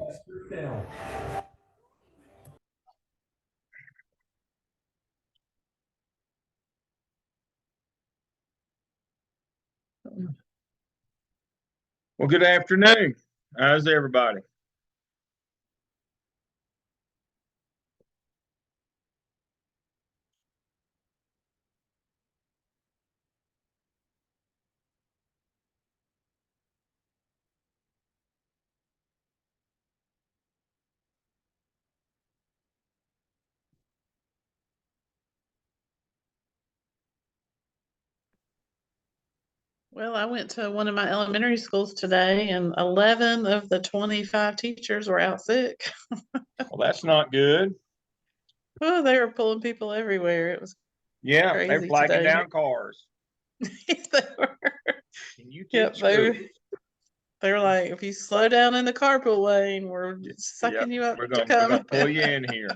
Well, good afternoon. How's everybody? Well, I went to one of my elementary schools today, and 11 of the 25 teachers were out sick. Well, that's not good. Oh, they were pulling people everywhere. It was Yeah, they're crazy flagging today. down cars. They were. Can you Yep, teach schools? they were like, if you slow down in the carpool lane, we're sucking you up We're to gonna come. pull you in here.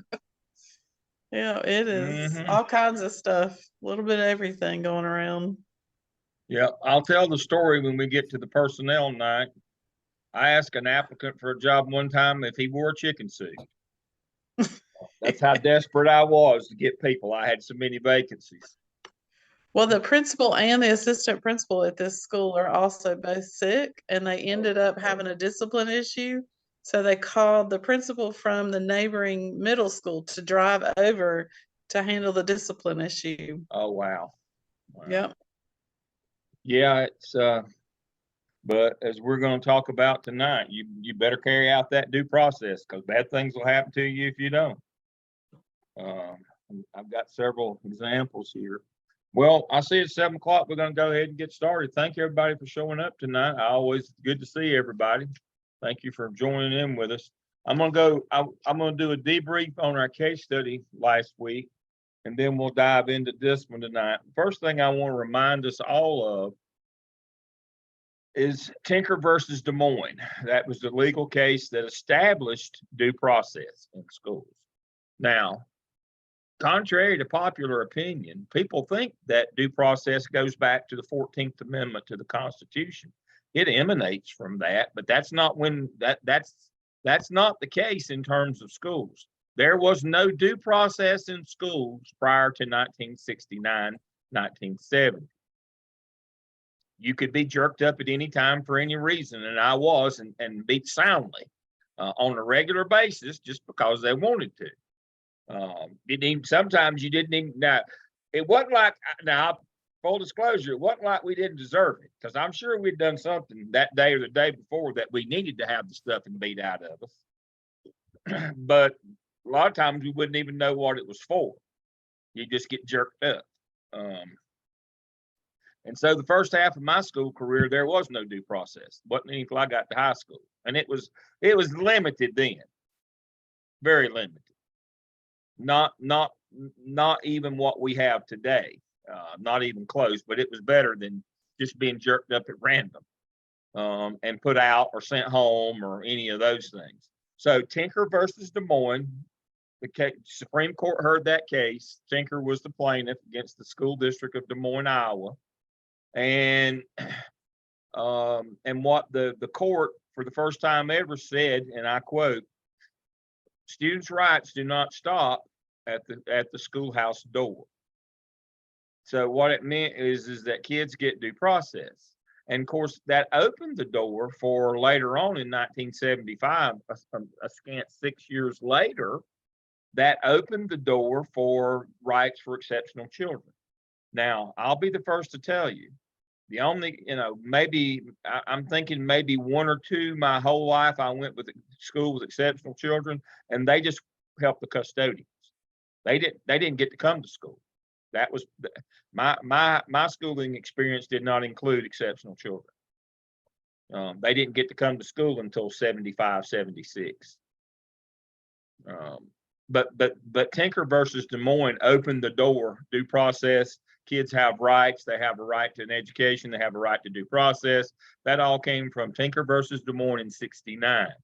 Yeah, it is all kinds of stuff. A little bit of everything going around. Yeah, I'll tell the story when we get to the personnel night. I asked an applicant for a job one time if he wore a chicken suit. That's how desperate I was to get people. I had so many vacancies. Well, the principal and the assistant principal at this school are also both sick, and they ended up having a discipline issue. So they called the principal from the neighboring middle school to drive over to handle the discipline issue. Oh wow. Yep. Yeah, it's but as we're going to talk about tonight, you better carry out that due process because bad things will happen to you if you don't. Um, I've got several examples here. Well, I see it's 7 o'clock. We're going to go ahead and get started. Thank you everybody for showing up tonight. Always good to see everybody. Thank you for joining in with us. I'm going to do a debrief on our case study last week, and then we'll dive into this one tonight. First thing I want to remind us all of is Tinker versus Des Moines. That was the legal case that established due process in schools. Now, contrary to popular opinion, people think that due process goes back to the 14th Amendment to the Constitution. It emanates from that, but that's not the case in terms of schools. There was no due process in schools prior to 1969, 1970. You could be jerked up at any time for any reason, and I was, and beat soundly on a regular basis just because they wanted to. Sometimes you didn't even. Now, it wasn't like, now, full disclosure, it wasn't like we didn't deserve it, because I'm sure we'd done something that day or the day before that we needed to have the stuff and beat out of us. But a lot of times we wouldn't even know what it was for. You just get jerked up. And so the first half of my school career, there was no due process. Wasn't until I got to high school, and it was limited then, very limited. Not even what we have today, not even close. But it was better than just being jerked up at random, and put out or sent home or any of those things. So Tinker versus Des Moines, the Supreme Court heard that case. Tinker was the plaintiff against the school district of Des Moines, Iowa. And what the court for the first time ever said, and I quote, "Students' rights do not stop at the schoolhouse door." So what it meant is that kids get due process. And of course, that opened the door for later on in 1975, a scant 6 years later, that opened the door for rights for exceptional children. Now, I'll be the first to tell you, the only, maybe I'm thinking maybe one or two my whole life I went with school with exceptional children, and they just helped the custodians. They didn't get to come to school. That was my schooling experience did not include exceptional children. They didn't get to come to school until 75, 76. But Tinker versus Des Moines opened the door. Due process. Kids have rights. They have a right to an education. They have a right to due process. That all came from Tinker versus Des Moines in '69.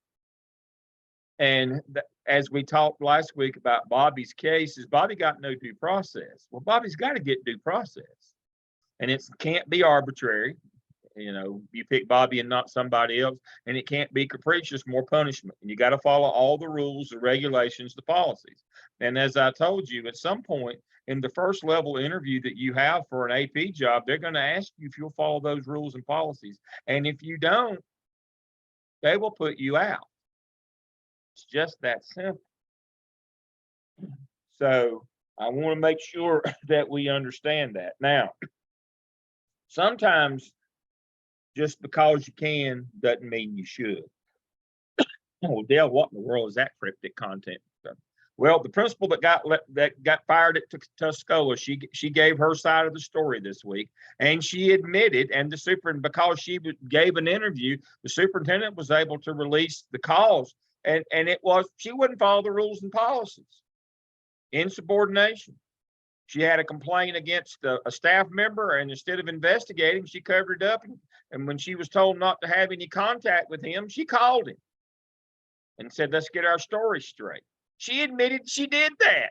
And as we talked last week about Bobby's case, is Bobby got no due process. Well, Bobby's got to get due process, and it can't be arbitrary. You know, you pick Bobby and not somebody else, and it can't be capricious, more punishment. And you got to follow all the rules, the regulations, the policies. And as I told you, at some point in the first level interview that you have for an AP job, they're going to ask you if you'll follow those rules and policies. And if you don't, they will put you out. It's just that simple. So I want to make sure that we understand that. Now, sometimes just because you can doesn't mean you should. Oh, Dale, what in the world is that cryptic content? Well, the principal that got fired at Tuscola, she gave her side of the story this week, and she admitted, and because she gave an interview, the superintendent was able to release the cause, and it was she wouldn't follow the rules and policies. Insubordination. She had a complaint against a staff member, and instead of investigating, she covered it up. And when she was told not to have any contact with him, she called him and said, "Let's get our story straight." She admitted she did that.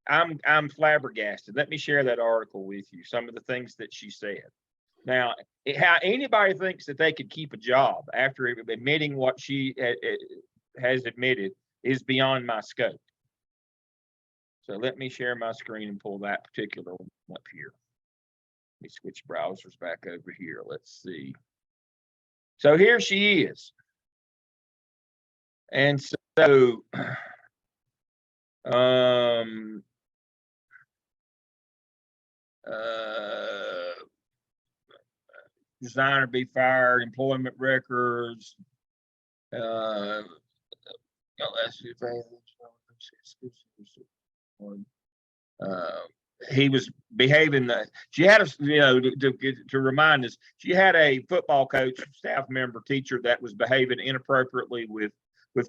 I'm flabbergasted. Let me share that article with you. Some of the things that she said. Now, how anybody thinks that they could keep a job after admitting what she has admitted is beyond my scope. So let me share my screen and pull that particular one up here. Let me switch browsers back over here. Let's see. So here she is. And so, designer be fired, employment records, he was behaving she had to remind us, she had a football coach, staff member, teacher that was behaving inappropriately with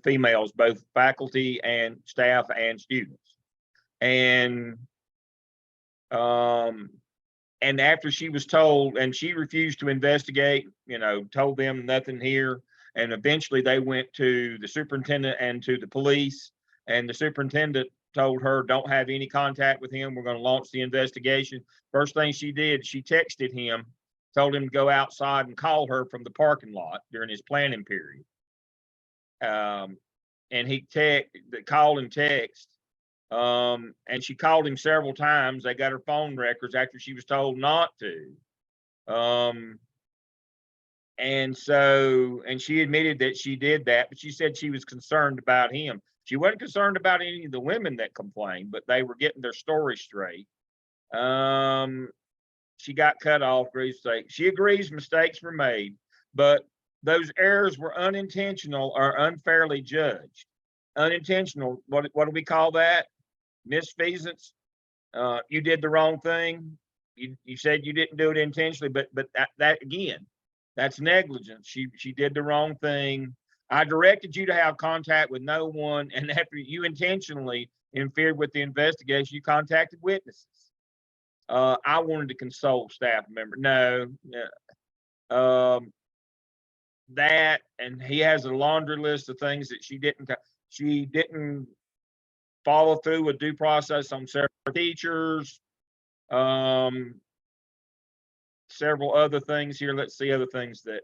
females, both faculty and staff and students. And after she was told, and she refused to investigate, told them nothing here. And eventually they went to the superintendent and to the police, and the superintendent told her, "Don't have any contact with him. We're going to launch the investigation." First thing she did, she texted him, told him to go outside and call her from the parking lot during his planning period. And he called and text. And she called him several times. They got her phone records after she was told not to. And she admitted that she did that, but she said she was concerned about him. She wasn't concerned about any of the women that complained, but they were getting their story straight. She got cut off. She agrees mistakes were made, but those errors were unintentional or unfairly judged. Unintentional, what do we call that? Misfeasance. You did the wrong thing. You said you didn't do it intentionally, but that again, that's negligence. She did the wrong thing. I directed you to have contact with no one, and after you intentionally interfered with the investigation, you contacted witnesses. I wanted to consult staff member. No. That, and he has a laundry list of things that she didn't follow through with due process on several teachers. Several other things here. Let's see other things that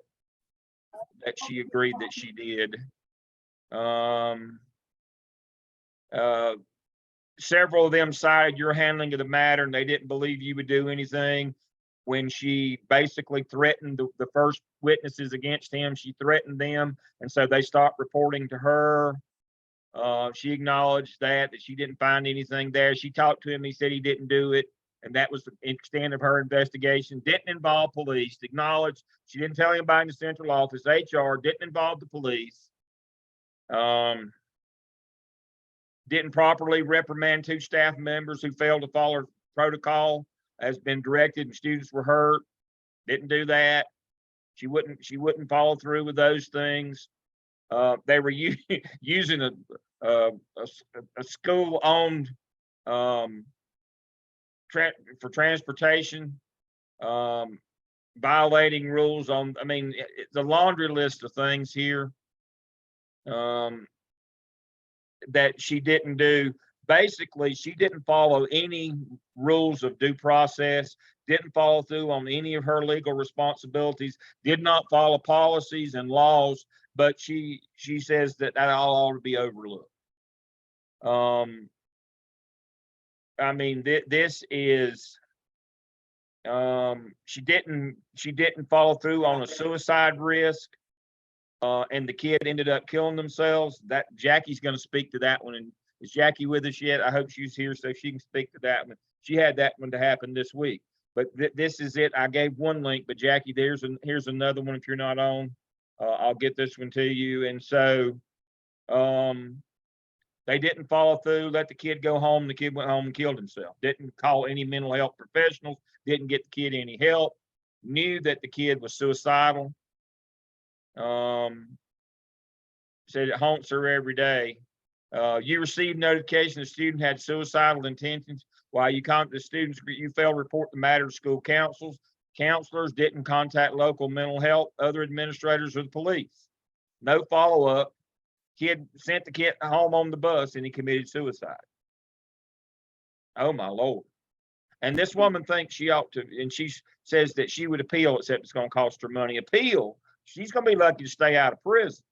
she agreed that she did. Several of them cited your handling of the matter, and they didn't believe you would do anything. When she basically threatened the first witnesses against him, she threatened them, and so they stopped reporting to her. She acknowledged that she didn't find anything there. She talked to him. He said he didn't do it, and that was the extent of her investigation. Didn't involve police. Acknowledged she didn't tell anybody in the central office. HR didn't involve the police. Didn't properly reprimand 2 staff members who failed to follow protocol as been directed, and students were hurt. Didn't do that. She wouldn't follow through with those things. They were using a school-owned for transportation, violating rules on. I mean, the laundry list of things here that she didn't do. basically she didn't follow any rules of due process, didn't follow through on any of her legal responsibilities, did not follow policies and laws, but she says that all ought to be overlooked. I mean, this is, she didn't follow through on a suicide risk, and the kid ended up killing themselves. That Jackie's going to speak to that one. And is Jackie with us yet? I hope she's here so she can speak to that one. She had that one to happen this week, but this is it. I gave one link, but Jackie, here's another one. If you're not on, I'll get this one to you. And so, they didn't follow through, let the kid go home. The kid went home and killed himself. Didn't call any mental health professionals, didn't get the kid any help, knew that the kid was suicidal. Said it haunts her every day. You received notification the student had suicidal intentions. While you contact the students, you failed to report the matter to school councils. Counselors didn't contact local mental health, other administrators, or the police. No follow-up. Kid sent the kid home on the bus and he committed suicide. Oh my Lord. And this woman thinks she ought to, and she says that she would appeal, except it's going to cost her money. Appeal, she's going to be lucky to stay out of prison.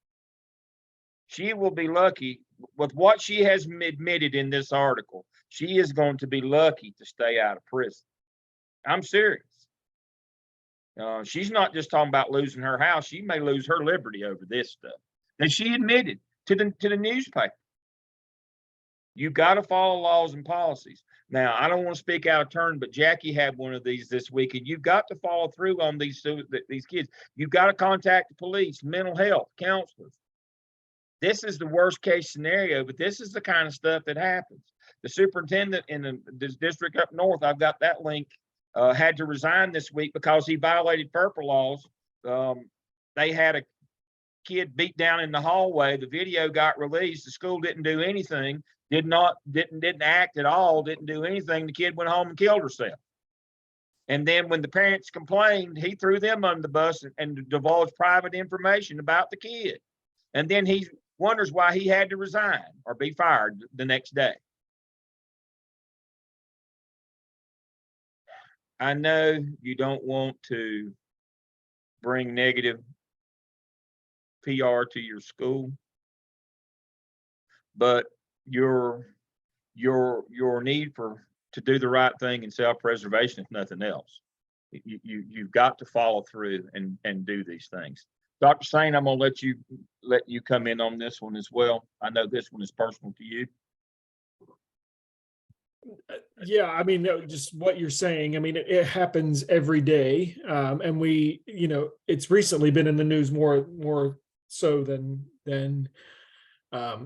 She will be lucky with what she has admitted in this article. She is going to be lucky to stay out of prison. I'm serious. She's not just talking about losing her house. She may lose her liberty over this stuff that she admitted to the newspaper. You've got to follow laws and policies. Now, I don't want to speak out of turn, but Jackie had one of these this week, and you've got to follow through on these kids. You've got to contact the police, mental health, counselors. This is the worst case scenario, but this is the kind of stuff that happens. The superintendent in this district up north, I've got that link, had to resign this week because he violated FERPA laws. They had a kid beat down in the hallway. The video got released. The school didn't do anything, didn't act at all, didn't do anything. The kid went home and killed herself. And then when the parents complained, he threw them under the bus and divulged private information about the kid. And then he wonders why he had to resign or be fired the next day. I know you don't want to bring negative PR to your school, but your need to do the right thing and self-preservation, if nothing else. You've got to follow through and do these things. Dr. Sain, I'm gonna let you come in on this one as well. I know this one is personal to you. Yeah, I mean, just what you're saying. I mean, it happens every day, and we, it's recently been in the news more so than it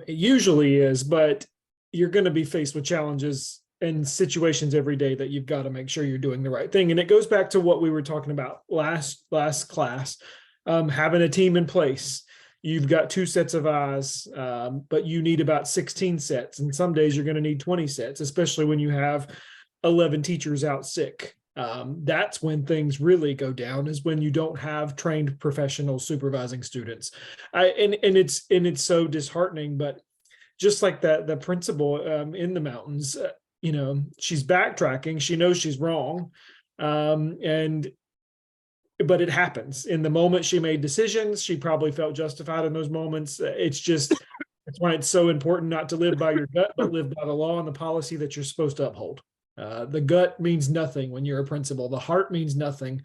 usually is. But you're going to be faced with challenges and situations every day that you've got to make sure you're doing the right thing. And it goes back to what we were talking about last class, having a team in place. You've got 2 sets of eyes, but you need about 16 sets. And some days you're going to need 20 sets, especially when you have 11 teachers out sick. That's when things really go down, is when you don't have trained professionals supervising students. And it's so disheartening. But just like the principal in the mountains, she's backtracking. She knows she's wrong. But it happens. In the moment she made decisions, she probably felt justified in those moments. It's why it's so important not to live by your gut, but live by the law and the policy that you're supposed to uphold. The gut means nothing when you're a principal. The heart means nothing.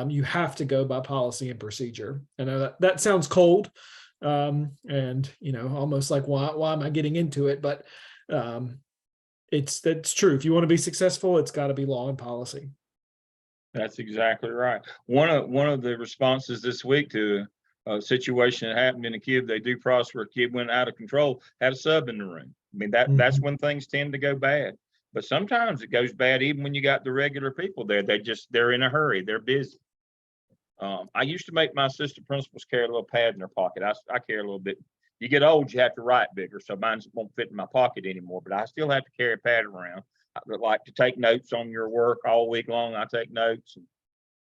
You have to go by policy and procedure. And that sounds cold, and almost like why am I getting into it? But that's true. If you want to be successful, it's got to be law and policy. That's exactly right. One of the responses this week to a situation that happened in a kid, they do prosper. A kid went out of control, had a sub in the room. I mean, that's when things tend to go bad. But sometimes it goes bad even when you got the regular people there. They're in a hurry. They're busy. I used to make my assistant principals carry a little pad in their pocket. I carry a little bit. You get old, you have to write bigger, so mine won't fit in my pocket anymore. But I still have to carry a pad around. I would like to take notes on your work all week long. I take notes,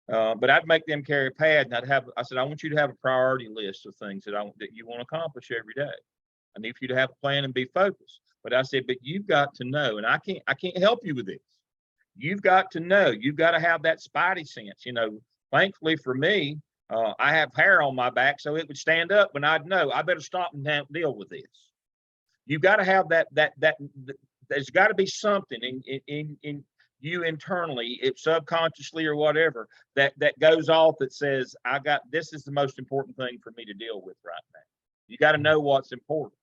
but I'd make them carry a pad, and I said, I want you to have a priority list of things that you want to accomplish every day. I need for you to have a plan and be focused. But I said, but you've got to know, and I can't help you with this. You've got to know, you've got to have that spidey sense. You know, thankfully for me, I have hair on my back, so it would stand up when I'd know I better stop and deal with this. You've got to have that there's got to be something in you internally, if subconsciously or whatever, that goes off that says, this is the most important thing for me to deal with right now. You got to know what's important.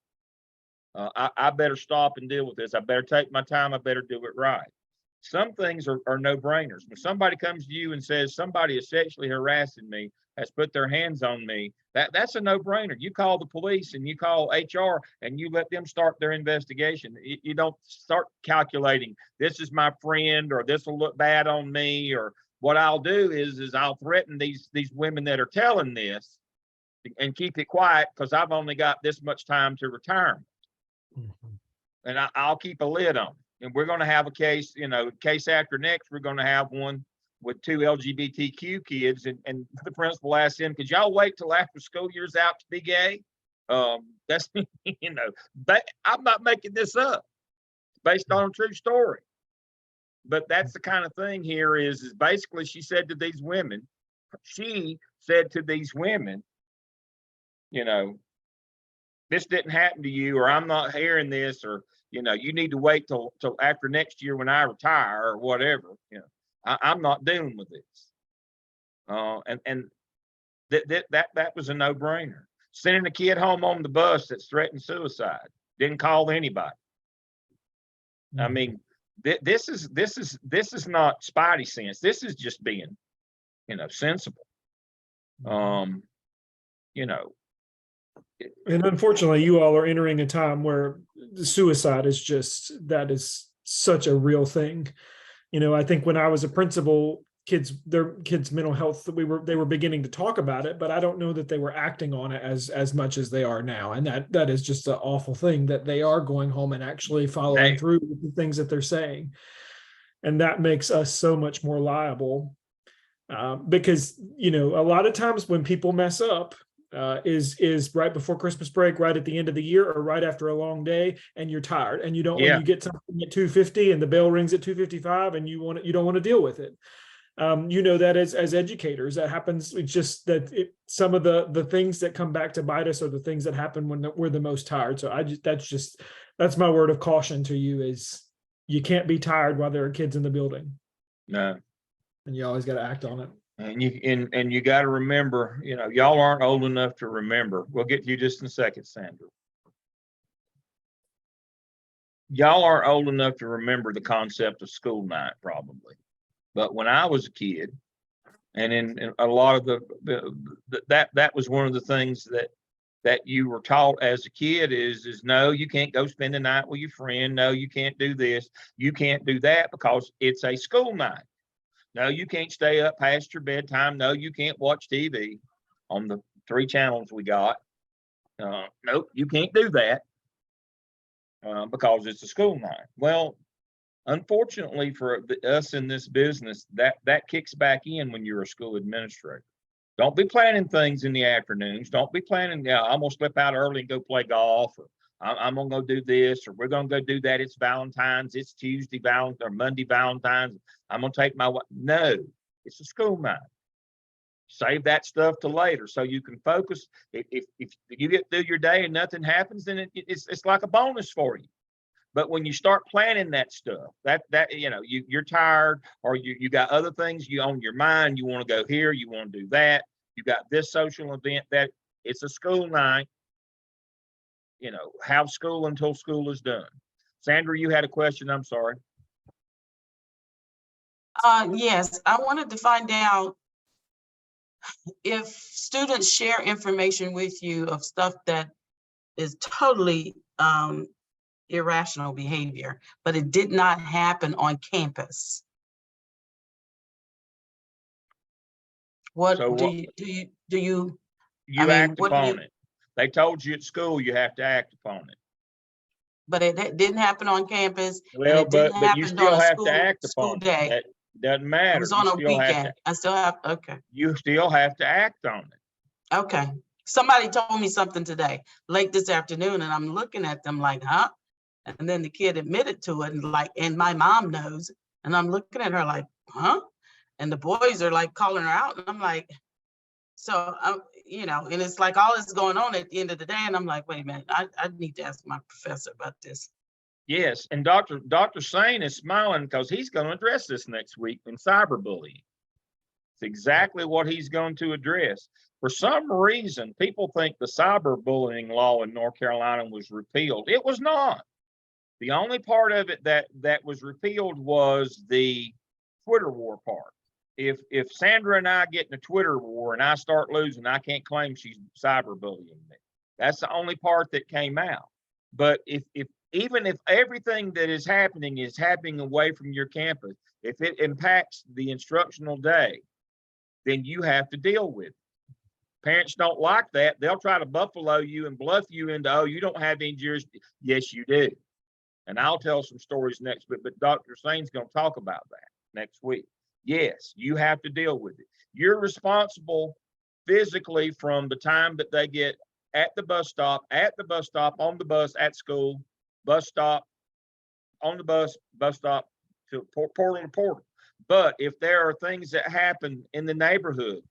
I better stop and deal with this. I better take my time. I better do it right. Some things are no-brainers. When somebody comes to you and says somebody is sexually harassing me, has put their hands on me, that's a no-brainer. You call the police and you call HR and you let them start their investigation. You don't start calculating, this is my friend, or this will look bad on me, or what I'll do is I'll threaten these women that are telling this and keep it quiet because I've only got this much time to retirement. And I'll keep a lid on it. And we're going to have a case, case after next, we're going to have one with 2 LGBTQ kids. And the principal asked him, could y'all wait till after school year's out to be gay? That's, I'm not making this up. It's based on a true story. But that's the kind of thing here is basically she said to these women, this didn't happen to you, or I'm not hearing this, or, you need to wait till after next year when I retire or whatever. I'm not dealing with this. And that was a no-brainer. Sending a kid home on the bus that's threatened suicide, didn't call anybody. I mean, this is not spidey sense. This is just being, sensible. And unfortunately, you all are entering a time where suicide that is such a real thing. I think when I was a principal, their kids' mental health, they were beginning to talk about it, but I don't know that they were acting on it as much as they are now. And that is just an awful thing, that they are going home and actually following through with the things that they're saying. And that makes us so much more liable. Because, a lot of times when people mess up, is right before Christmas break, right at the end of the year, or right after a long day, and you're tired, and you don't when you get something at 2:50 and the bell rings at 2:55 and you don't want to deal with it. That as educators, that happens. It's just that some of the things that come back to bite us are the things that happen when we're the most tired. So that's my word of caution to you, is you can't be tired while there are kids in the building. No. And you always got to act on it. And you got to remember, y'all aren't old enough to remember. We'll get to you just in a second, Sandra. Y'all aren't old enough to remember the concept of school night, probably. But when I was a kid, and in a lot of that was one of the things that you were taught as a kid is no, you can't go spend the night with your friend. No, you can't do this. You can't do that because it's a school night. No, you can't stay up past your bedtime. No, you can't watch TV on the 3 channels we got. Nope, you can't do that because it's a school night. Well, unfortunately for us in this business, that kicks back in when you're a school administrator. Don't be planning things in the afternoons. Don't be planning, I'm going to slip out early and go play golf, or I'm going to go do this, or we're going to go do that. It's Valentine's, it's Tuesday Valentine's, or Monday Valentine's. I'm going to take my wife. No, it's a school night. Save that stuff to later so you can focus. If you get through your day and nothing happens, then it's like a bonus for you. But when you start planning that stuff, you're tired, or you got other things on your mind. You want to go here, you want to do that. You got this social event, that it's a school night. Have school until school is done. Sandra, you had a question. I'm sorry. Yes, I wanted to find out if students share information with you of stuff that is totally irrational behavior, but it did not happen on campus. What do you act upon it? They told you at school you have to act upon it. But it didn't happen on campus. Well, and it didn't but you still have to act upon it. That doesn't matter. It was on a weekend. I still have, okay. You still have to act on it. Okay. Somebody told me something today, late this afternoon, and I'm looking at them like, huh? And then the kid admitted to it, and and my mom knows. And I'm looking at her like, huh? And the boys are like calling her out. And I'm like, so I'm, and it's like all this going on at the end of the day. And I'm like, wait a minute, I need to ask my professor about this. Yes, and Dr. Sane is smiling because he's going to address this next week in cyberbullying. It's exactly what he's going to address. For some reason, people think the cyberbullying law in North Carolina was repealed. It was not. The only part of it that was repealed was the Twitter war part. If Sandra and I get in a Twitter war and I start losing, I can't claim she's cyberbullying me. That's the only part that came out. But even if everything that is happening away from your campus, if it impacts the instructional day, then you have to deal with it. Parents don't like that. They'll try to buffalo you and bluff you into, oh, you don't have any jurisdiction. Yes, you do. And I'll tell some stories next week, but Dr. Sane's going to talk about that next week. Yes, you have to deal with it. You're responsible physically from the time that they get at the bus stop, on the bus, at school, bus stop, on the bus stop, to portal to portal. But if there are things that happen in the neighborhood,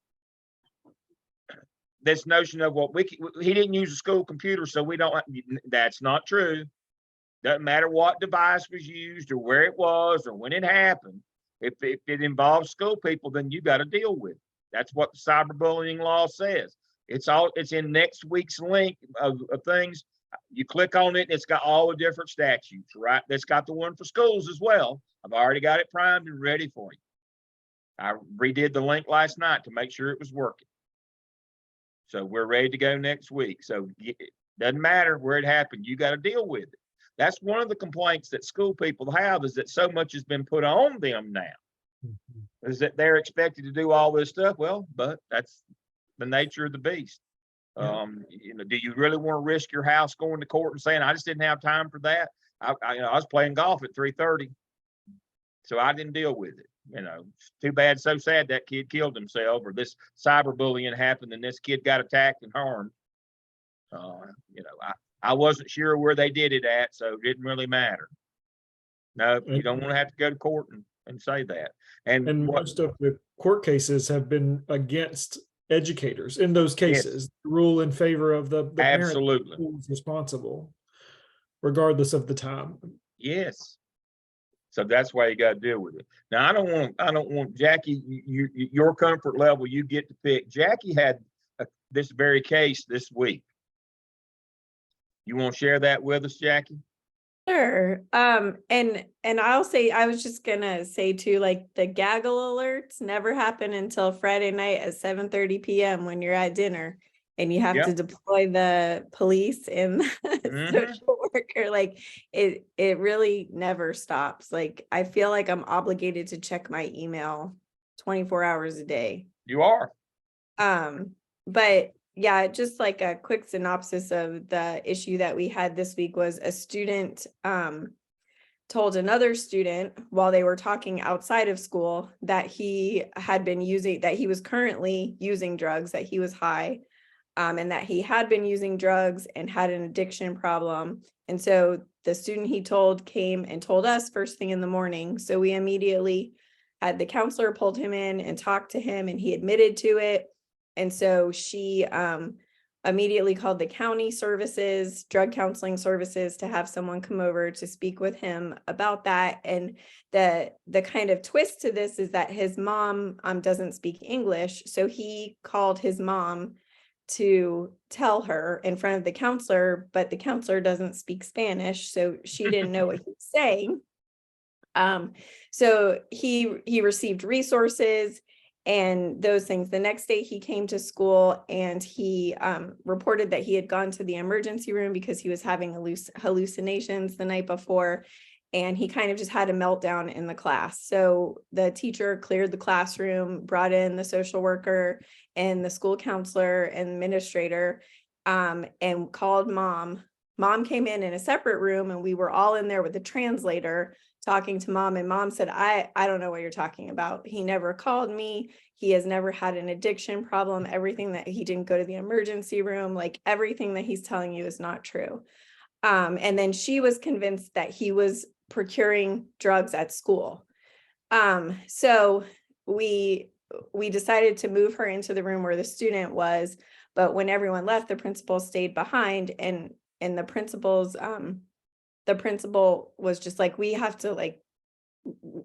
this notion of, well, he didn't use a school computer, so we don't, that's not true. Doesn't matter what device was used or where it was or when it happened. If it involves school people, then you got to deal with it. That's what the cyberbullying law says. It's in next week's link of things. You click on it, and it's got all the different statutes, right? That's got the one for schools as well. I've already got it primed and ready for you. I redid the link last night to make sure it was working. So we're ready to go next week. So it doesn't matter where it happened. You got to deal with it. That's one of the complaints that school people have, is that so much has been put on them now, is that they're expected to do all this stuff. Well, but that's the nature of the beast. Yeah. Do you really want to risk your house going to court and saying, I just didn't have time for that? I was playing golf at 3:30, so I didn't deal with it. Too bad, so sad that kid killed himself, or this cyberbullying happened and this kid got attacked and harmed. I wasn't sure where they did it at, so it didn't really matter. No, you don't want to have to go to court and say that. And most of the court cases have been against educators in those cases. The rule in favor of the absolutely parent who's responsible, regardless of the time. Yes. So that's why you got to deal with it. Now, I don't want Jackie, your comfort level, you get to pick. Jackie had this very case this week. You want to share that with us, Jackie? Sure. And I'll say, I was just gonna say too, like, the gaggle alerts never happen until Friday night at 7:30 p.m. when you're at dinner and you have to deploy the police and the social worker. Like, it really never stops. Like, I feel like I'm obligated to check my email 24 hours a day. You are. But yeah, just like a quick synopsis of the issue that we had this week was a student told another student while they were talking outside of school that he was currently using drugs, that he was high, and that he had been using drugs and had an addiction problem. And so the student he told came and told us first thing in the morning. So we immediately had the counselor pulled him in and talked to him, and he admitted to it. And so she immediately called the county services, drug counseling services, to have someone come over to speak with him about that. And the kind of twist to this is that his mom doesn't speak English. So he called his mom to tell her in front of the counselor, but the counselor doesn't speak Spanish, so she didn't know what he was saying. So he received resources and those things. The next day he came to school and he reported that he had gone to the emergency room because he was having hallucinations the night before, and he kind of just had a meltdown in the class. So the teacher cleared the classroom, brought in the social worker and the school counselor and administrator, and called mom. Mom came in a separate room, and we were all in there with the translator talking to mom, and mom said, I don't know what you're talking about. He never called me. He has never had an addiction problem. Everything that he didn't go to the emergency room, like everything that he's telling you is not true. And then she was convinced that he was procuring drugs at school. So we decided to move her into the room where the student was, but when everyone left, the principal stayed behind, and the principal was just like, we have to like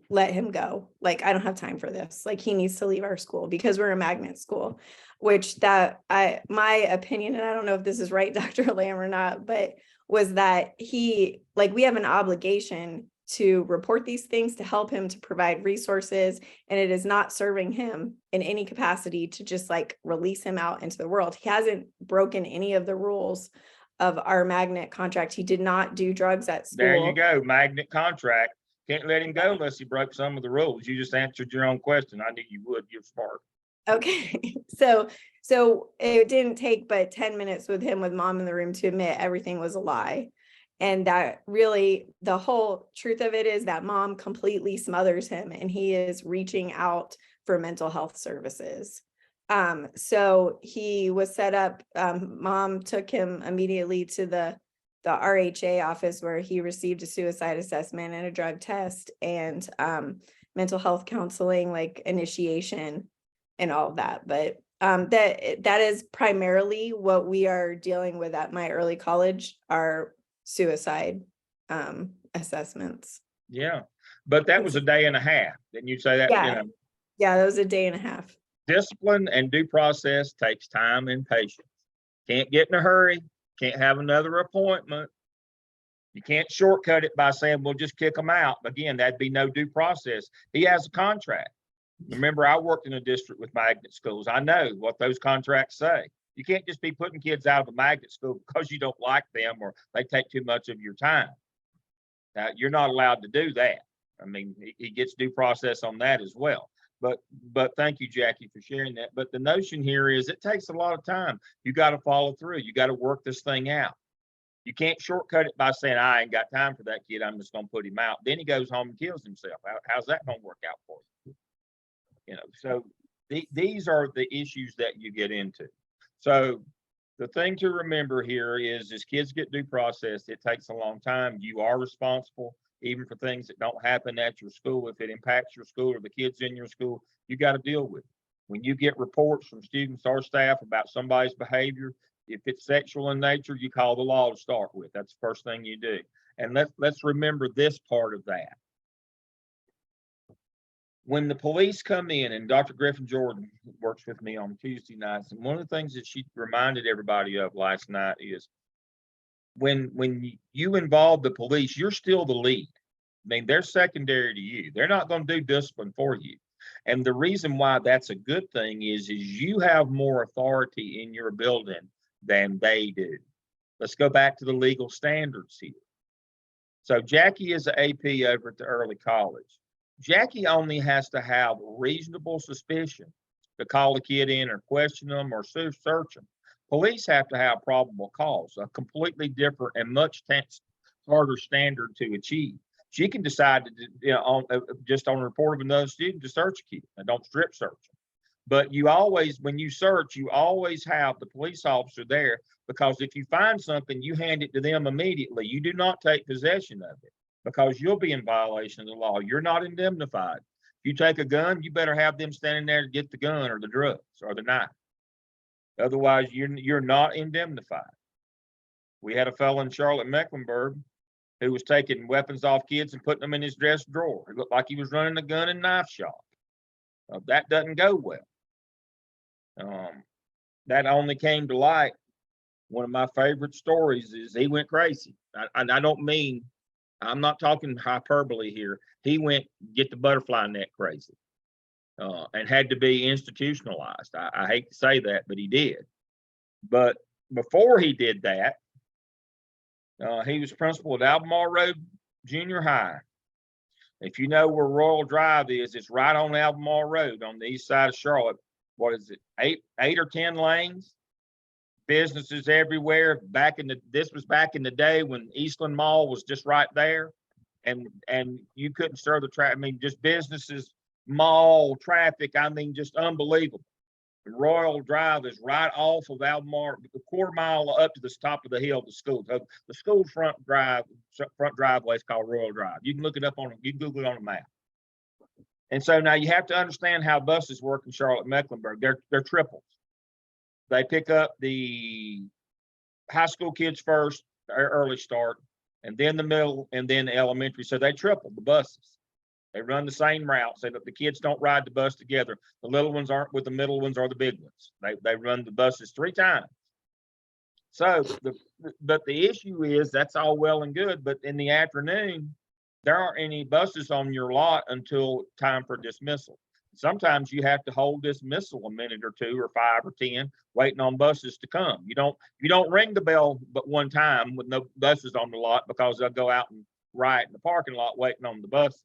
let him go. Like, I don't have time for this. Like, he needs to leave our school because we're a magnet school, which my opinion, and I don't know if this is right, Dr. Lamb, or not, but was that we have an obligation to report these things, to help him, to provide resources, and it is not serving him in any capacity to just like release him out into the world. He hasn't broken any of the rules of our magnet contract. He did not do drugs at school. There you go, magnet contract. Can't let him go unless he broke some of the rules. You just answered your own question. I knew you would. You're smart. Okay, so it didn't take but 10 minutes with him with mom in the room to admit everything was a lie. And that really, the whole truth of it is that mom completely smothers him and he is reaching out for mental health services. So he was set up, mom took him immediately to the RHA office where he received a suicide assessment and a drug test and mental health counseling, like initiation and all of that. But that is primarily what we are dealing with at my early college, are suicide assessments. Yeah, but that was a day and a half. Didn't you say that? Yeah. Yeah, that was a day and a half. Discipline and due process takes time and patience. Can't get in a hurry. Can't have another appointment. You can't shortcut it by saying, we'll just kick them out. Again, that'd be no due process. He has a contract. Remember, I worked in a district with magnet schools. I know what those contracts say. You can't just be putting kids out of a magnet school because you don't like them or they take too much of your time. Now, you're not allowed to do that. I mean, he gets due process on that as well. But thank you, Jackie, for sharing that. But the notion here is it takes a lot of time. You got to follow through. You got to work this thing out. You can't shortcut it by saying, I ain't got time for that kid. I'm just going to put him out. Then he goes home and kills himself. How's that going to work out for you? You know, so these are the issues that you get into. So the thing to remember here is, as kids get due process, it takes a long time. You are responsible, even for things that don't happen at your school. If it impacts your school or the kids in your school, you got to deal with it. When you get reports from students or staff about somebody's behavior, if it's sexual in nature, you call the law to start with. That's the first thing you do. And let's remember this part of that. When the police come in, and Dr. Griffin Jordan works with me on Tuesday nights, and one of the things that she reminded everybody of last night is when you involve the police, you're still the lead. I mean, they're secondary to you. They're not going to do discipline for you. And the reason why that's a good thing is you have more authority in your building than they do. Let's go back to the legal standards here. So Jackie is an AP over at the early college. Jackie only has to have reasonable suspicion to call a kid in or question them or search them. Police have to have probable cause, a completely different and much harder standard to achieve. She can decide to, just on a report of another student, to search a kid and don't strip search them. But you always, when you search, you always have the police officer there, because if you find something, you hand it to them immediately. You do not take possession of it, because you'll be in violation of the law. You're not indemnified. If you take a gun, you better have them standing there to get the gun or the drugs or the knife. Otherwise, you're not indemnified. We had a fellow in Charlotte, Mecklenburg, who was taking weapons off kids and putting them in his dress drawer. It looked like he was running a gun and knife shop. That doesn't go well. That only came to light. One of my favorite stories is he went crazy. I don't mean, I'm not talking hyperbole here. He went get the butterfly net crazy and had to be institutionalized. I hate to say that, but he did. But before he did that, he was principal at Albemarle Road Junior High. If you know where Royal Drive is, it's right on Albemarle Road on the east side of Charlotte. What is it? Eight or 10 lanes? Businesses everywhere. This was back in the day when Eastland Mall was just right there, and you couldn't serve the traffic. I mean, just businesses, mall traffic. I mean, just unbelievable. Royal Drive is right off of Albemarle, a quarter mile up to the top of the hill of the school. So the school front driveway is called Royal Drive. You can look it up you can Google it on a map. And so now you have to understand how buses work in Charlotte Mecklenburg. They're triples. They pick up the high school kids first, early start, and then the middle, and then the elementary. So they triple the buses. They run the same route so that the kids don't ride the bus together. The little ones aren't with the middle ones or the big ones. They run the buses 3 times. So but the issue is that's all well and good, but in the afternoon, there aren't any buses on your lot until time for dismissal. Sometimes you have to hold dismissal a minute or 2 or 5 or 10, waiting on buses to come. You don't ring the bell but one time with no buses on the lot, because they'll go out and riot in the parking lot waiting on the buses.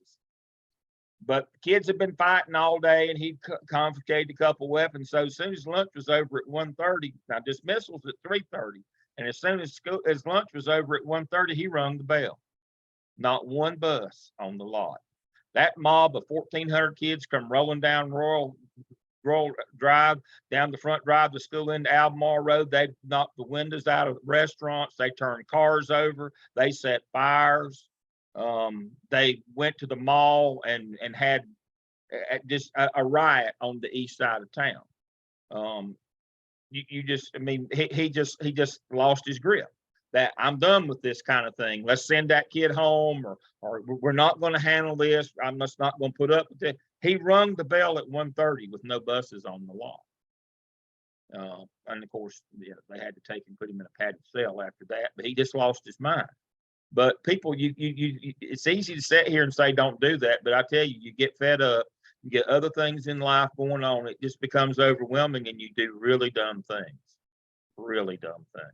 But the kids have been fighting all day, and he confiscated a couple weapons. So as soon as lunch was over at 1:30, now dismissal's at 3:30, and as soon as lunch was over at 1:30, he rung the bell. Not one bus on the lot. That mob of 1,400 kids come rolling down Royal Drive, down the front drive to school into Albemarle Road. They knocked the windows out of restaurants. They turned cars over. They set fires. They went to the mall and had just a riot on the east side of town. He just lost his grip. That I'm done with this kind of thing. Let's send that kid home, or we're not going to handle this. I'm just not going to put up with it. He rung the bell at 1:30 with no buses on the lot. And of course, they had to take him, put him in a padded cell after that, but he just lost his mind. But people, it's easy to sit here and say, don't do that. But I tell you, you get fed up, you get other things in life going on. It just becomes overwhelming, and you do really dumb things, really dumb things.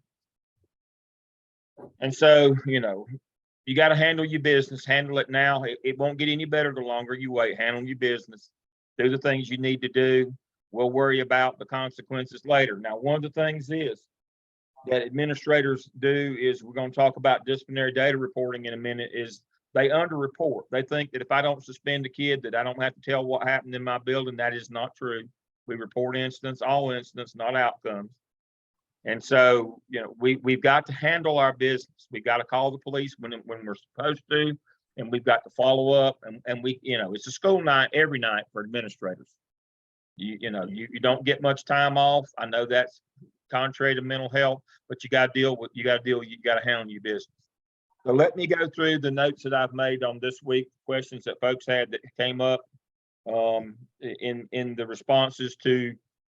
And so, you got to handle your business, handle it now. It won't get any better the longer you wait. Handle your business, do the things you need to do. We'll worry about the consequences later. Now, one of the things is that administrators do is, we're going to talk about disciplinary data reporting in a minute, is they underreport. They think that if I don't suspend a kid, that I don't have to tell what happened in my building. That is not true. We report incidents, all incidents, not outcomes. And so, we've got to handle our business. We've got to call the police when we're supposed to, and we've got to follow up. And we, it's a school night every night for administrators. You don't get much time off. I know that's contrary to mental health, but you got to handle your business. So let me go through the notes that I've made on this week, questions that folks had that came up in the responses to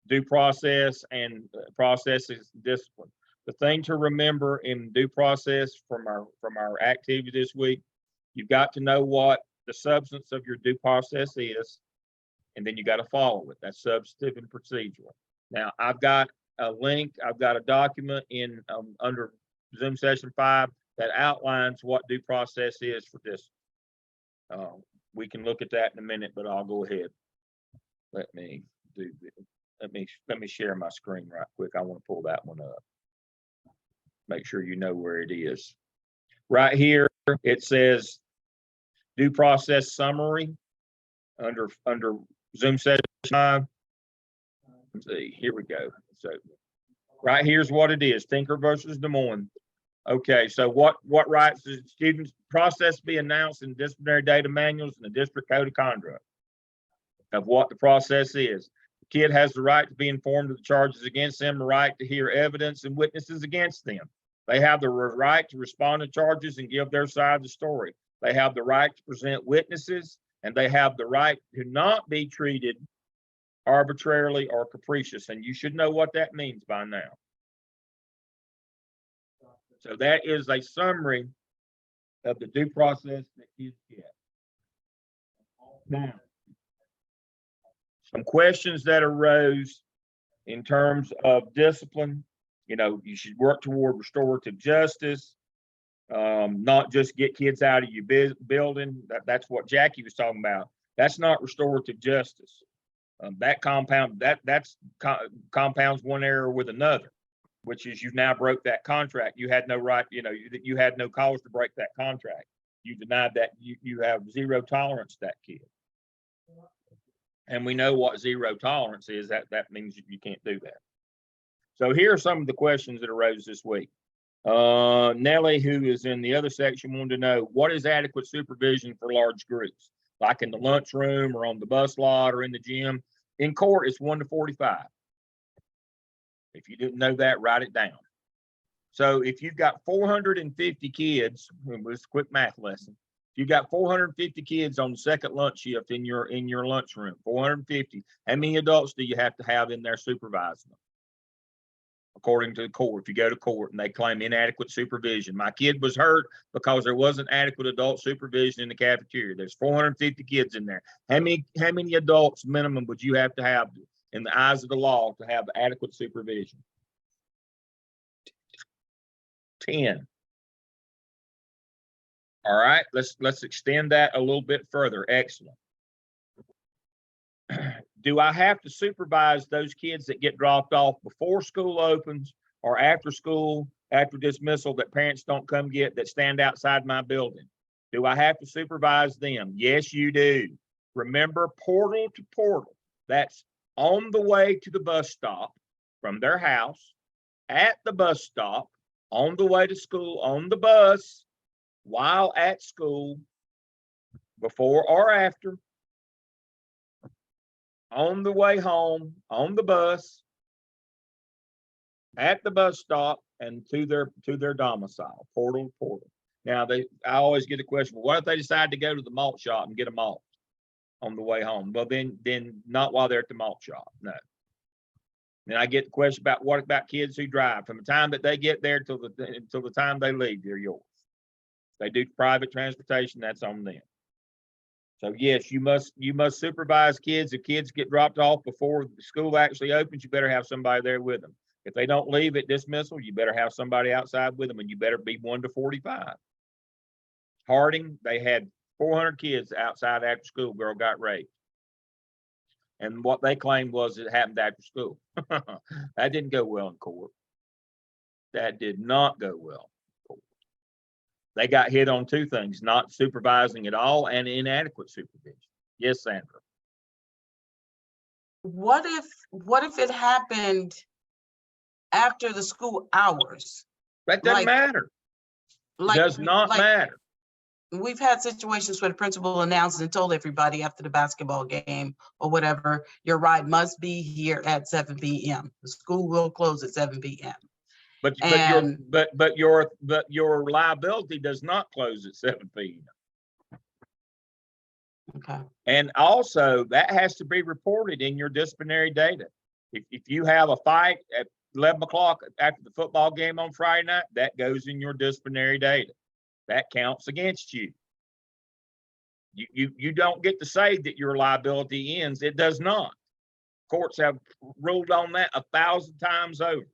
due process and processes discipline. The thing to remember in due process from our activity this week, you've got to know what the substance of your due process is, and then you got to follow it. That's substantive and procedural. Now, I've got a link, I've got a document in under Zoom session 5 that outlines what due process is for this. We can look at that in a minute, but I'll go ahead. Let me share my screen right quick. I want to pull that one up. Make sure you know where it is. Right here, it says due process summary under Zoom session 5. Let's see, here we go. So right here's what it is. Tinker versus Des Moines. Okay, so what rights does students process be announced in disciplinary data manuals and the district code of conduct of what the process is. The kid has the right to be informed of the charges against them, the right to hear evidence and witnesses against them. They have the right to respond to charges and give their side of the story. They have the right to present witnesses, and they have the right to not be treated arbitrarily or capricious. And you should know what that means by now. So that is a summary of the due process that kids get. Now, some questions that arose in terms of discipline. You should work toward restorative justice, not just get kids out of your building. That's what Jackie was talking about. That's not restorative justice. That compounds one error with another, which is you now broke that contract. You had no right, you had no cause to break that contract. You denied that. You have zero tolerance to that kid. And we know what zero tolerance is. That means you can't do that. So here are some of the questions that arose this week. Nellie, who is in the other section, wanted to know, what is adequate supervision for large groups, like in the lunchroom or on the bus lot or in the gym? In court, it's 1 to 45. If you didn't know that, write it down. So if you've got 450 kids, it was a quick math lesson. If you've got 450 kids on the second lunch shift in your lunchroom, 450, how many adults do you have to have in there supervising them? According to the court, if you go to court and they claim inadequate supervision, my kid was hurt because there wasn't adequate adult supervision in the cafeteria. There's 450 kids in there. How many adults minimum would you have to have in the eyes of the law to have adequate supervision? 10. All right, let's extend that a little bit further. Excellent. Do I have to supervise those kids that get dropped off before school opens or after school, after dismissal, that parents don't come get, that stand outside my building? Do I have to supervise them? Yes, you do. Remember, portal to portal. That's on the way to the bus stop from their house, at the bus stop, on the way to school, on the bus, while at school, before or after, on the way home, on the bus, at the bus stop, and to their domicile, portal to portal. Now, I always get a question, well, what if they decide to go to the malt shop and get a malt on the way home? Well, then not while they're at the malt shop, no. Then I get the question about, what about kids who drive? From the time that they get there till the time they leave, they're yours. They do private transportation, that's on them. So yes, you must supervise kids. If kids get dropped off before the school actually opens, you better have somebody there with them. If they don't leave at dismissal, you better have somebody outside with them, and you better be 1 to 45. Harding, they had 400 kids outside after school. Girl got raped. And what they claimed was it happened after school. That didn't go well in court. That did not go well. They got hit on 2 things, not supervising at all and inadequate supervision. Yes, Sandra. What if it happened after the school hours? That doesn't matter. Does not matter. We've had situations where the principal announced and told everybody after the basketball game or whatever, your ride must be here at 7 p.m. The school will close at 7 p.m. But your liability does not close at 7 p.m. Okay. And also that has to be reported in your disciplinary data. If you have a fight at 11 o'clock after the football game on Friday night, that goes in your disciplinary data. That counts against you. You don't get to say that your liability ends. It does not. Courts have ruled on that 1,000 times over.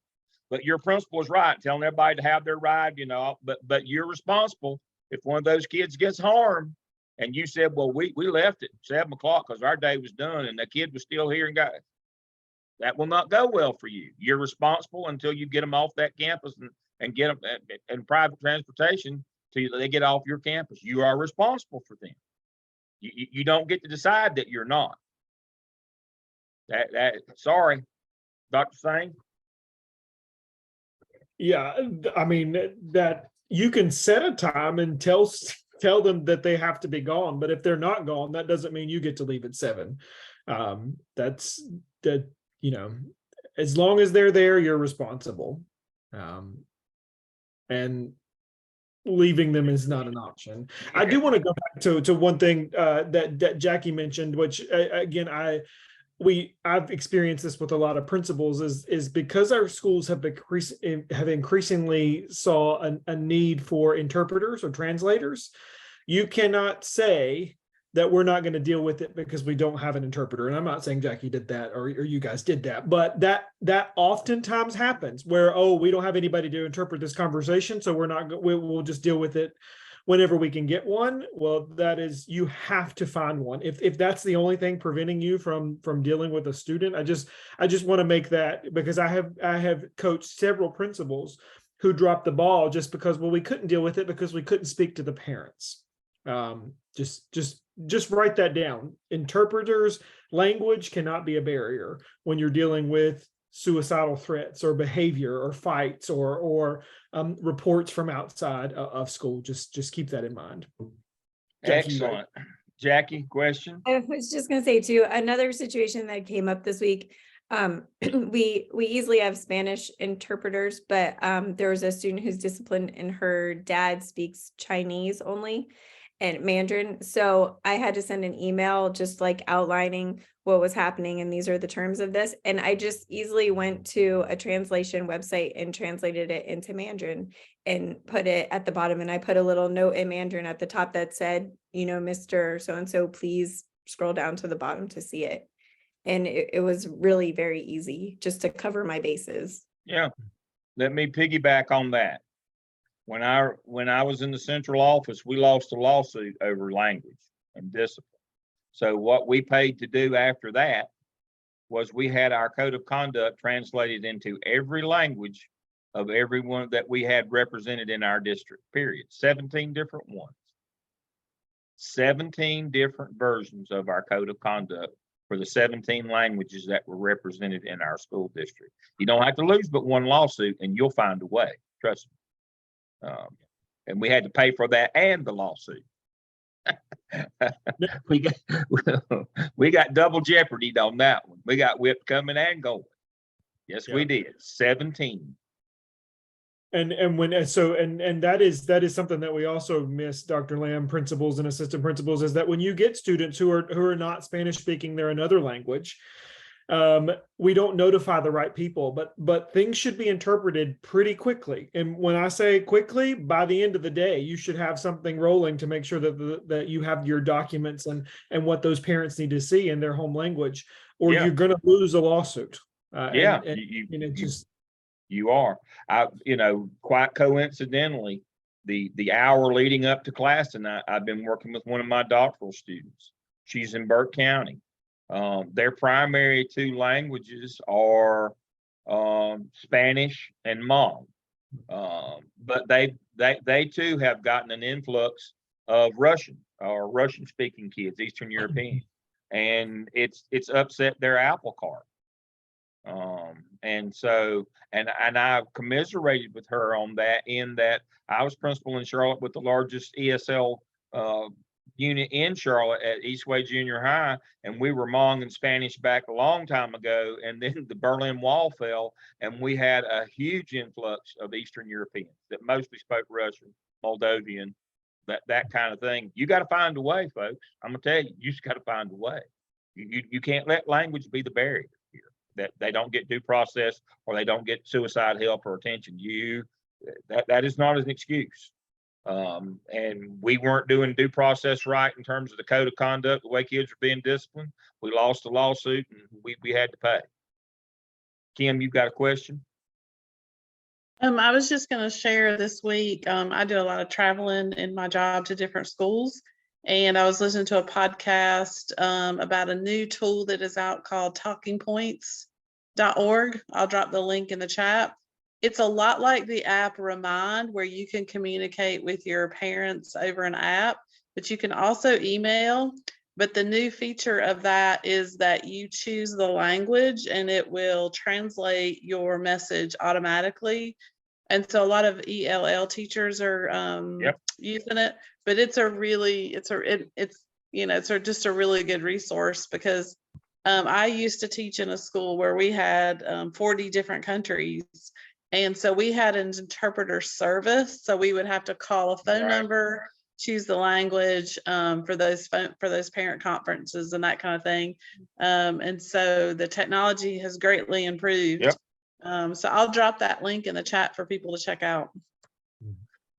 But your principal is right, telling everybody to have their ride, but you're responsible if one of those kids gets harmed and you said, well, we left at 7 o'clock because our day was done and the kid was still here and got it. That will not go well for you. You're responsible until you get them off that campus and get them in private transportation till they get off your campus. You are responsible for them. You don't get to decide that you're not. Sorry, Dr. Singh. Yeah, I mean, that you can set a time and tell them that they have to be gone, but if they're not gone, that doesn't mean you get to leave at 7. That's as long as they're there, you're responsible. And leaving them is not an option. I do want to go back to one thing that Jackie mentioned, which again, I've experienced this with a lot of principals, is because our schools have increasingly saw a need for interpreters or translators. You cannot say that we're not going to deal with it because we don't have an interpreter. And I'm not saying Jackie did that or you guys did that, but that oftentimes happens where, oh, we don't have anybody to interpret this conversation, so we'll just deal with it whenever we can get one. Well, that is, you have to find one. If that's the only thing preventing you from dealing with a student, I just want to make that, because I have coached several principals who dropped the ball just because, well, we couldn't deal with it because we couldn't speak to the parents. Just just write that down. Interpreters, language cannot be a barrier when you're dealing with suicidal threats or behavior or fights or reports from outside of school. Just keep that in mind. Jackie, you Excellent. Jackie, question? I was just gonna say too, another situation that came up this week. We easily have Spanish interpreters, but there was a student who's disciplined and her dad speaks Chinese only and Mandarin. So I had to send an email just like outlining what was happening and these are the terms of this. And I just easily went to a translation website and translated it into Mandarin and put it at the bottom. And I put a little note in Mandarin at the top that said, you know, Mr. So-and-so, please scroll down to the bottom to see it. And it was really very easy just to cover my bases. Yeah. Let me piggyback on that. When I was in the central office, we lost a lawsuit over language and discipline. So what we paid to do after that was we had our code of conduct translated into every language of everyone that we had represented in our district, period. 17 different ones. 17 different versions of our code of conduct for the 17 languages that were represented in our school district. You don't have to lose but one lawsuit and you'll find a way, trust me. And we had to pay for that and the lawsuit. we got double jeopardy on that one. We got whipped coming and going. Yes, we did. 17. And that is something that we also miss, Dr. Lamb, principals and assistant principals, is that when you get students who are not Spanish speaking, they're another language. We don't notify the right people, but things should be interpreted pretty quickly. And when I say quickly, by the end of the day, you should have something rolling to make sure that you have your documents and what those parents need to see in their home language, or you're going to lose a lawsuit. You are. Quite coincidentally, the hour leading up to class tonight, I've been working with one of my doctoral students. She's in Burke County. Their primary two languages are Spanish and Hmong. But they too have gotten an influx of Russian or Russian speaking kids, Eastern European, and it's upset their apple cart. And I commiserated with her on that, in that I was principal in Charlotte with the largest ESL unit in Charlotte at Eastway Junior High, and we were Hmong and Spanish back a long time ago, and then the Berlin Wall fell and we had a huge influx of Eastern Europeans that mostly spoke Russian, Moldovan, that kind of thing. You got to find a way, folks. I'm gonna tell you, you just got to find a way. You can't let language be the barrier here, that they don't get due process or they don't get suicide help or attention. That is not an excuse. And we weren't doing due process right in terms of the code of conduct, the way kids were being disciplined. We lost a lawsuit and we had to pay. Kim, you got a question? I was just going to share this week. I do a lot of traveling in my job to different schools, and I was listening to a podcast about a new tool that is out called talkingpoints.org. I'll drop the link in the chat. It's a lot like the app Remind, where you can communicate with your parents over an app, but you can also email. But the new feature of that is that you choose the language and it will translate your message automatically. And so a lot of ELL teachers are using it, but it's just a really good resource, because I used to teach in a school where we had 40 different countries. And so we had an interpreter service. So we would have to call a phone number, choose the language for those parent conferences and that kind of thing. And so the technology has greatly improved. So I'll drop that link in the chat for people to check out.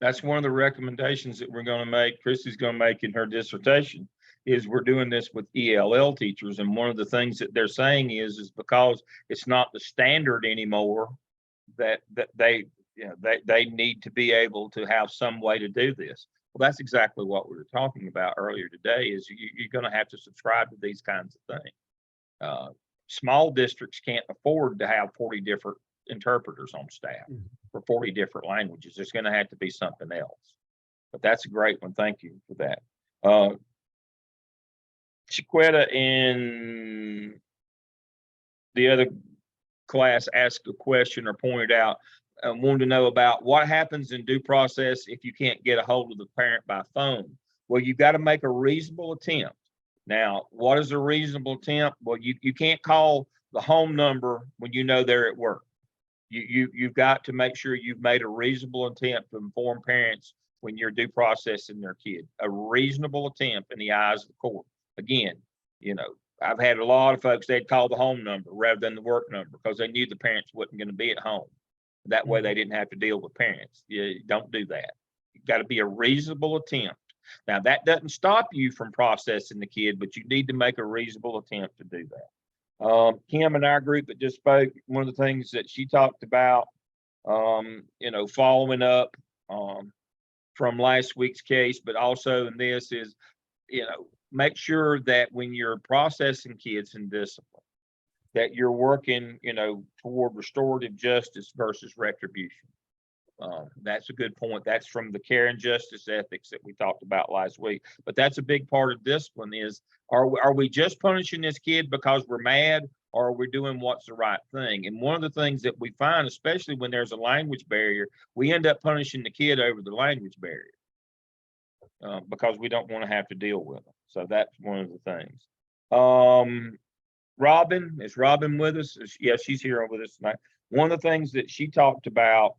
That's one of the recommendations that we're going to make, Christy's going to make in her dissertation, is we're doing this with ELL teachers. And one of the things that they're saying is because it's not the standard anymore, that they need to be able to have some way to do this. Well, that's exactly what we were talking about earlier today, is you're going to have to subscribe to these kinds of things. Small districts can't afford to have 40 different interpreters on staff for 40 different languages. There's going to have to be something else. But that's a great one. Thank you for that. Chiquetta in the other class asked a question or pointed out, wanted to know about what happens in due process if you can't get a hold of the parent by phone. Well, you've got to make a reasonable attempt. Now, what is a reasonable attempt? Well, you can't call the home number when you know they're at work. You've got to make sure you've made a reasonable attempt to inform parents when you're due processing their kid. A reasonable attempt in the eyes of the court. Again, you know, I've had a lot of folks, they'd call the home number rather than the work number because they knew the parents wasn't going to be at home. That way they didn't have to deal with parents. You don't do that. You've got to be a reasonable attempt. Now, that doesn't stop you from processing the kid, but you need to make a reasonable attempt to do that. Kim in our group that just spoke, one of the things that she talked about, you know, following up from last week's case, but also in this is, you know, make sure that when you're processing kids in discipline, that you're working, you know, toward restorative justice versus retribution. That's a good point. That's from the care and justice ethics that we talked about last week. But that's a big part of discipline is, are we just punishing this kid because we're mad, or are we doing what's the right thing? And one of the things that we find, especially when there's a language barrier, we end up punishing the kid over the language barrier because we don't want to have to deal with them. So that's one of the things. Robin, is Robin with us? Yeah, she's here with us tonight. One of the things that she talked about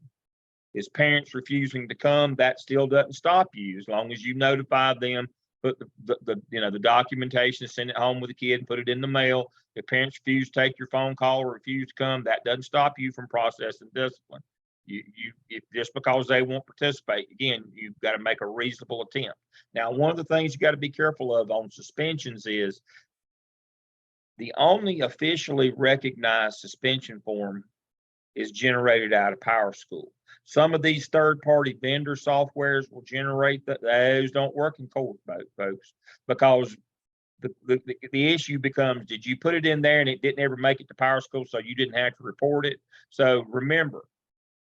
is parents refusing to come. That still doesn't stop you as long as you notify them, put the documentation, send it home with the kid and put it in the mail. If parents refuse to take your phone call or refuse to come, that doesn't stop you from processing discipline. If just because they won't participate, again, you've got to make a reasonable attempt. Now, one of the things you got to be careful of on suspensions is the only officially recognized suspension form is generated out of PowerSchool. Some of these third-party vendor softwares will generate that. Those don't work in court, folks, because the issue becomes, did you put it in there and it didn't ever make it to PowerSchool, so you didn't have to report it? So remember,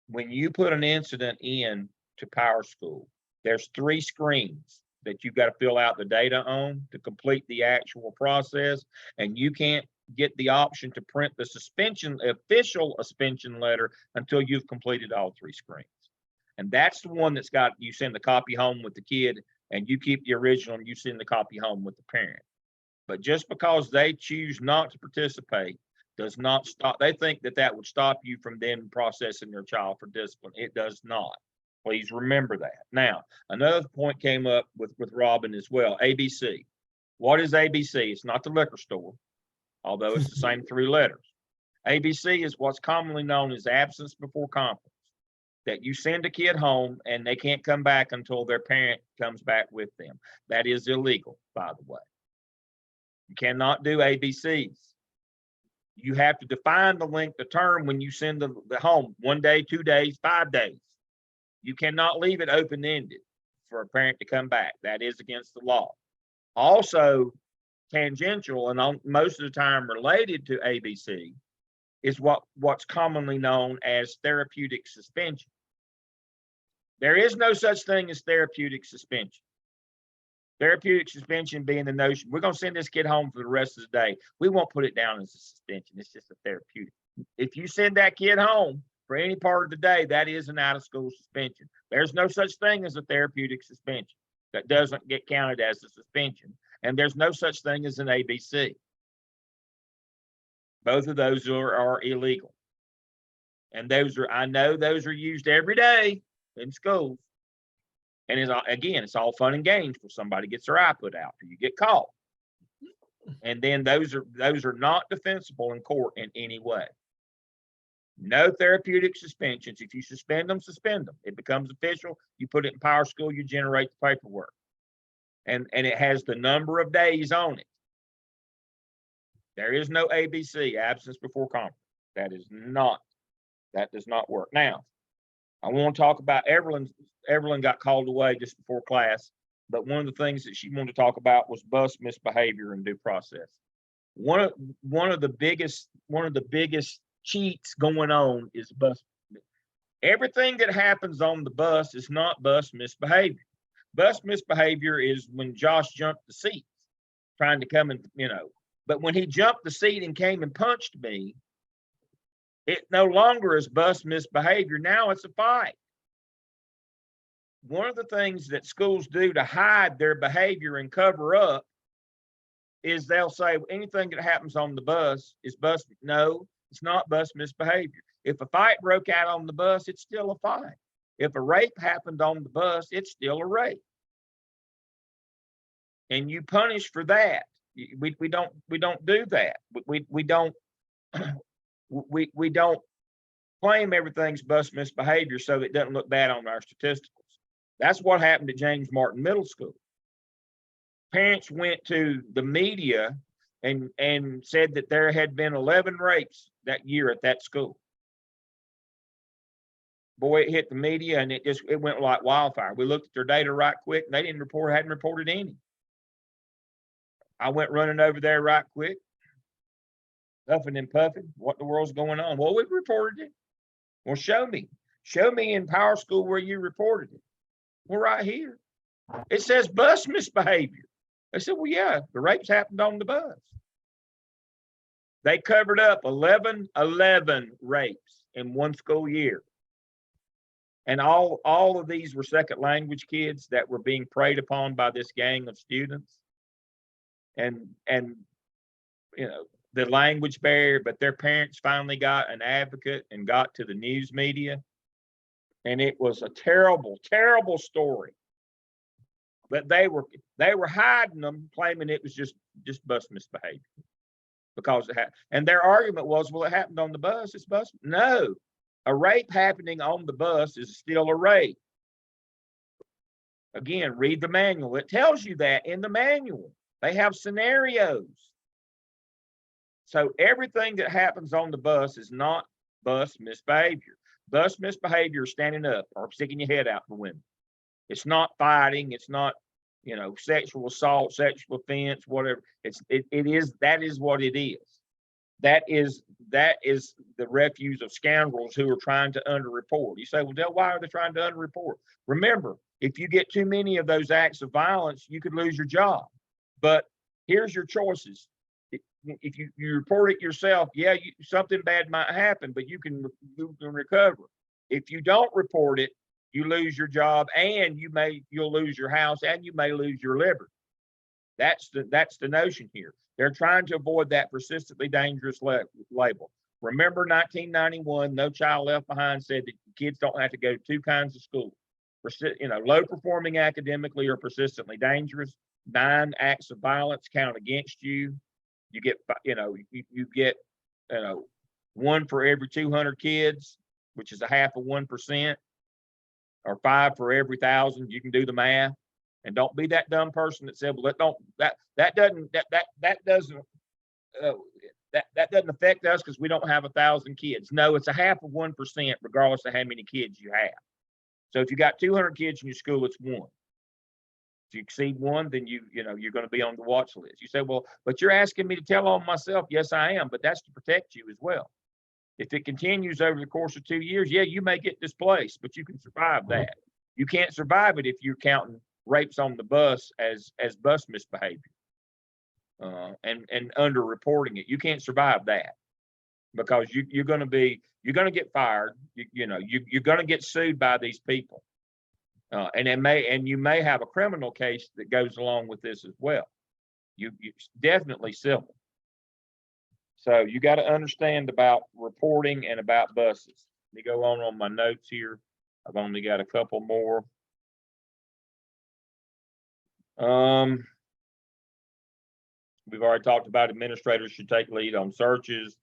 when you put an incident in to PowerSchool, there's 3 screens that you've got to fill out the data on to complete the actual process, and you can't get the option to print the official suspension letter until you've completed all 3 screens. And that's the one that's got, you send the copy home with the kid and you keep the original and you send the copy home with the parent. But just because they choose not to participate does not stop. They think that would stop you from then processing their child for discipline. It does not. Please remember that. Now, another point came up with Robin as well, ABC. What is ABC? It's not the liquor store, although it's the same 3 letters. ABC is what's commonly known as absence before conference, that you send a kid home and they can't come back until their parent comes back with them. That is illegal, by the way. You cannot do ABCs. You have to define the length of term when you send the home, 1 day, 2 days, 5 days. You cannot leave it open-ended for a parent to come back. That is against the law. Also, tangential and most of the time related to ABC is what's commonly known as therapeutic suspension. There is no such thing as therapeutic suspension. Therapeutic suspension being the notion, we're going to send this kid home for the rest of the day. We won't put it down as a suspension. It's just a therapeutic. If you send that kid home for any part of the day, that is an out-of-school suspension. There's no such thing as a therapeutic suspension. That doesn't get counted as a suspension. And there's no such thing as an ABC. Both of those are illegal. And I know those are used every day in schools. And it's all fun and games till somebody gets their eye put out, till you get caught. And then those are not defensible in court in any way. No therapeutic suspensions. If you suspend them, suspend them. It becomes official. You put it in PowerSchool, you generate the paperwork. And it has the number of days on it. There is no ABC, absence before conference. That does not work. Now, I want to talk about Evelyn got called away just before class, but one of the things that she wanted to talk about was bus misbehavior and due process. One of the biggest cheats going on is bus. Everything that happens on the bus is not bus misbehavior. Bus misbehavior is when Josh jumped the seats. trying to come and, but when he jumped the seat and came and punched me, it no longer is bus misbehavior. Now it's a fight. One of the things that schools do to hide their behavior and cover up is they'll say anything that happens on the bus is bus. No, it's not bus misbehavior. If a fight broke out on the bus, it's still a fight. If a rape happened on the bus, it's still a rape. And you punish for that. We don't do that. We don't we don't claim everything's bus misbehavior so it doesn't look bad on our statistics. That's what happened at James Martin Middle School. Parents went to the media and said that there had been 11 rapes that year at that school. Boy, it hit the media and it went like wildfire. We looked at their data right quick and they hadn't reported any. I went running over there right quick, huffing and puffing. What in the world's going on? Well, we reported it. Well, show me in Power School where you reported it. Well, right here. It says bus misbehavior. I said, well, yeah, the rapes happened on the bus. They covered up 11 rapes in one school year. And all of these were second language kids that were being preyed upon by this gang of students. And the language barrier, but their parents finally got an advocate and got to the news media. And it was a terrible, terrible story. But they were hiding them, claiming it was just bus misbehavior because it happened. And their argument was, well, it happened on the bus. It's bus. No, a rape happening on the bus is still a rape. Again, read the manual. It tells you that in the manual. They have scenarios. So everything that happens on the bus is not bus misbehavior. Bus misbehavior is standing up or sticking your head out the window. It's not fighting. It's not, sexual assault, sexual offense, whatever. That is what it is. That is the refuse of scoundrels who are trying to underreport. You say, well, Dale, why are they trying to underreport? Remember, if you get too many of those acts of violence, you could lose your job. But here's your choices. If you report it yourself, yeah, something bad might happen, but you can recover. If you don't report it, you lose your job and you'll lose your house and you may lose your liberty. That's the notion here. They're trying to avoid that persistently dangerous label. Remember 1991, No Child Left Behind said that kids don't have to go to two kinds of school. Low performing academically or persistently dangerous. 9 acts of violence count against you. You get, you get 1 for every 200 kids, which is a half of 1%, or 5 for every 1,000. You can do the math. And don't be that dumb person that said, well, that doesn't affect us because we don't have 1,000 kids. No, it's a half of 1%, regardless of how many kids you have. So if you got 200 kids in your school, it's 1. If you exceed 1, then you're going to be on the watch list. You say, well, but you're asking me to tell on myself. Yes, I am, but that's to protect you as well. If it continues over the course of 2 years, yeah, you may get displaced, but you can survive that. You can't survive it if you're counting rapes on the bus as bus misbehavior and underreporting it. You can't survive that because you're going to get fired. You're going to get sued by these people. And you may have a criminal case that goes along with this as well. You definitely civil. So you got to understand about reporting and about buses. Let me go on my notes here. I've only got a couple more. We've already talked about administrators should take lead on searches.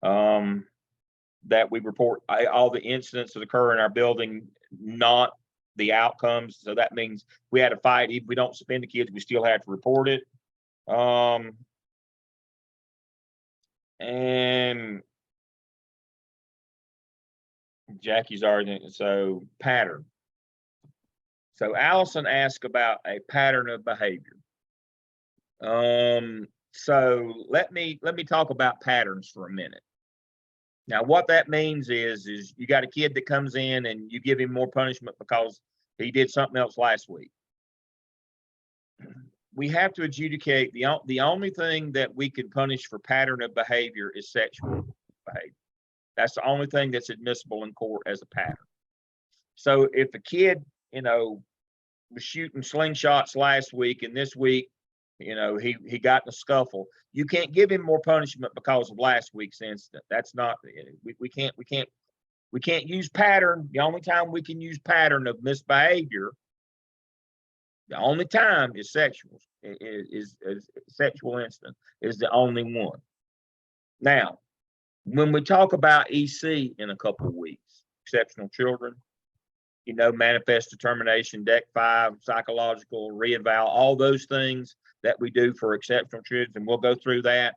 That we report all the incidents that occur in our building, not the outcomes. So that means we had a fight. If we don't suspend the kids, we still have to report it. And Jackie's already, so pattern. So Allison asked about a pattern of behavior. So let me talk about patterns for a minute. Now, what that means is you got a kid that comes in and you give him more punishment because he did something else last week. we have to adjudicate the only thing that we can punish for pattern of behavior is sexual behavior. That's the only thing that's admissible in court as a pattern. So if a kid, was shooting slingshots last week and this week, he got in a scuffle, you can't give him more punishment because of last week's incident. That's not, we can't use pattern. The only time we can use pattern of misbehavior, the only time is sexual, is sexual incident is the only one. Now, when we talk about EC in a couple of weeks, exceptional children, manifest determination, Deck 5, psychological, reeval, all those things that we do for exceptional children, and we'll go through that.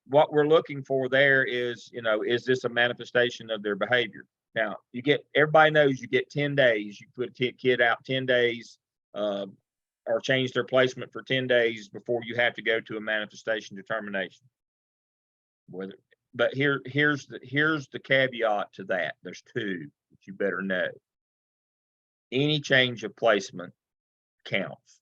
What we're looking for there is, is this a manifestation of their behavior? Now, everybody knows you get 10 days. You put a kid out 10 days or change their placement for 10 days before you have to go to a manifestation determination. But here's the caveat to that. There's two that you better know. Any change of placement counts.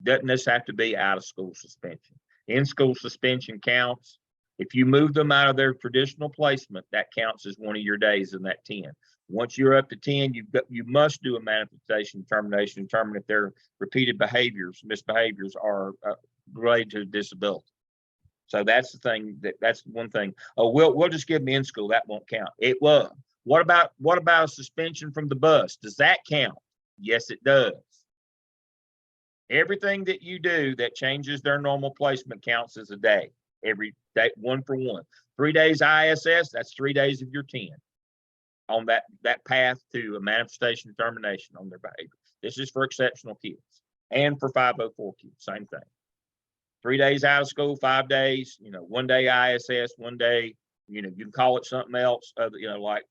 Doesn't this have to be out of school suspension? In-school suspension counts. If you move them out of their traditional placement, that counts as one of your days in that 10. Once you're up to 10, you must do a manifestation determination, determine if their repeated misbehaviors are related to disability. So that's the thing. That's one thing. Oh, we'll just give them in school. That won't count. It will. What about a suspension from the bus? Does that count? Yes, it does. Everything that you do that changes their normal placement counts as a day. Every day, 1 for 1. 3 days ISS, that's 3 days of your 10 on that path to a manifestation determination on their behavior. This is for exceptional kids and for 504 kids, same thing. 3 days out of school, 5 days, 1 day ISS, 1 day, you can call it something else, like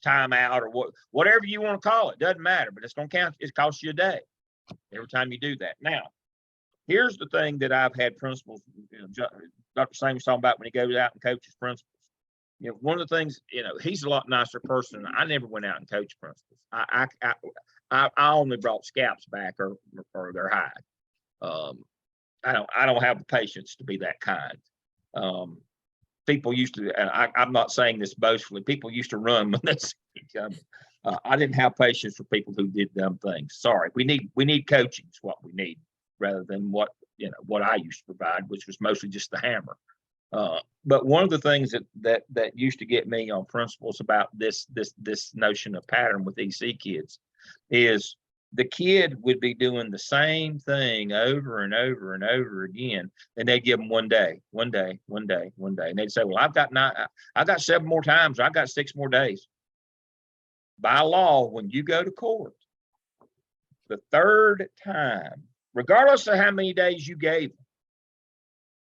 timeout or whatever you want to call it, doesn't matter, but it's going to count. It costs you a day every time you do that. Now, here's the thing that I've had principals, Dr. Same was talking about when he goes out and coaches principals. One of the things, he's a lot nicer person. I never went out and coached principals. I only brought scalps back or their hide. I don't have the patience to be that kind. People used to, and I'm not saying this boastfully, people used to run when this. I didn't have patience for people who did dumb things. Sorry, we need coaching is what we need, rather than what I used to provide, which was mostly just the hammer. But one of the things that used to get me on principles about this notion of pattern with EC kids is the kid would be doing the same thing over and over and over again, and they give them 1 day, and they'd say, "Well, I've got 7 more times, or I've got 6 more days." By law, when you go to court, the 3rd time, regardless of how many days you gave them,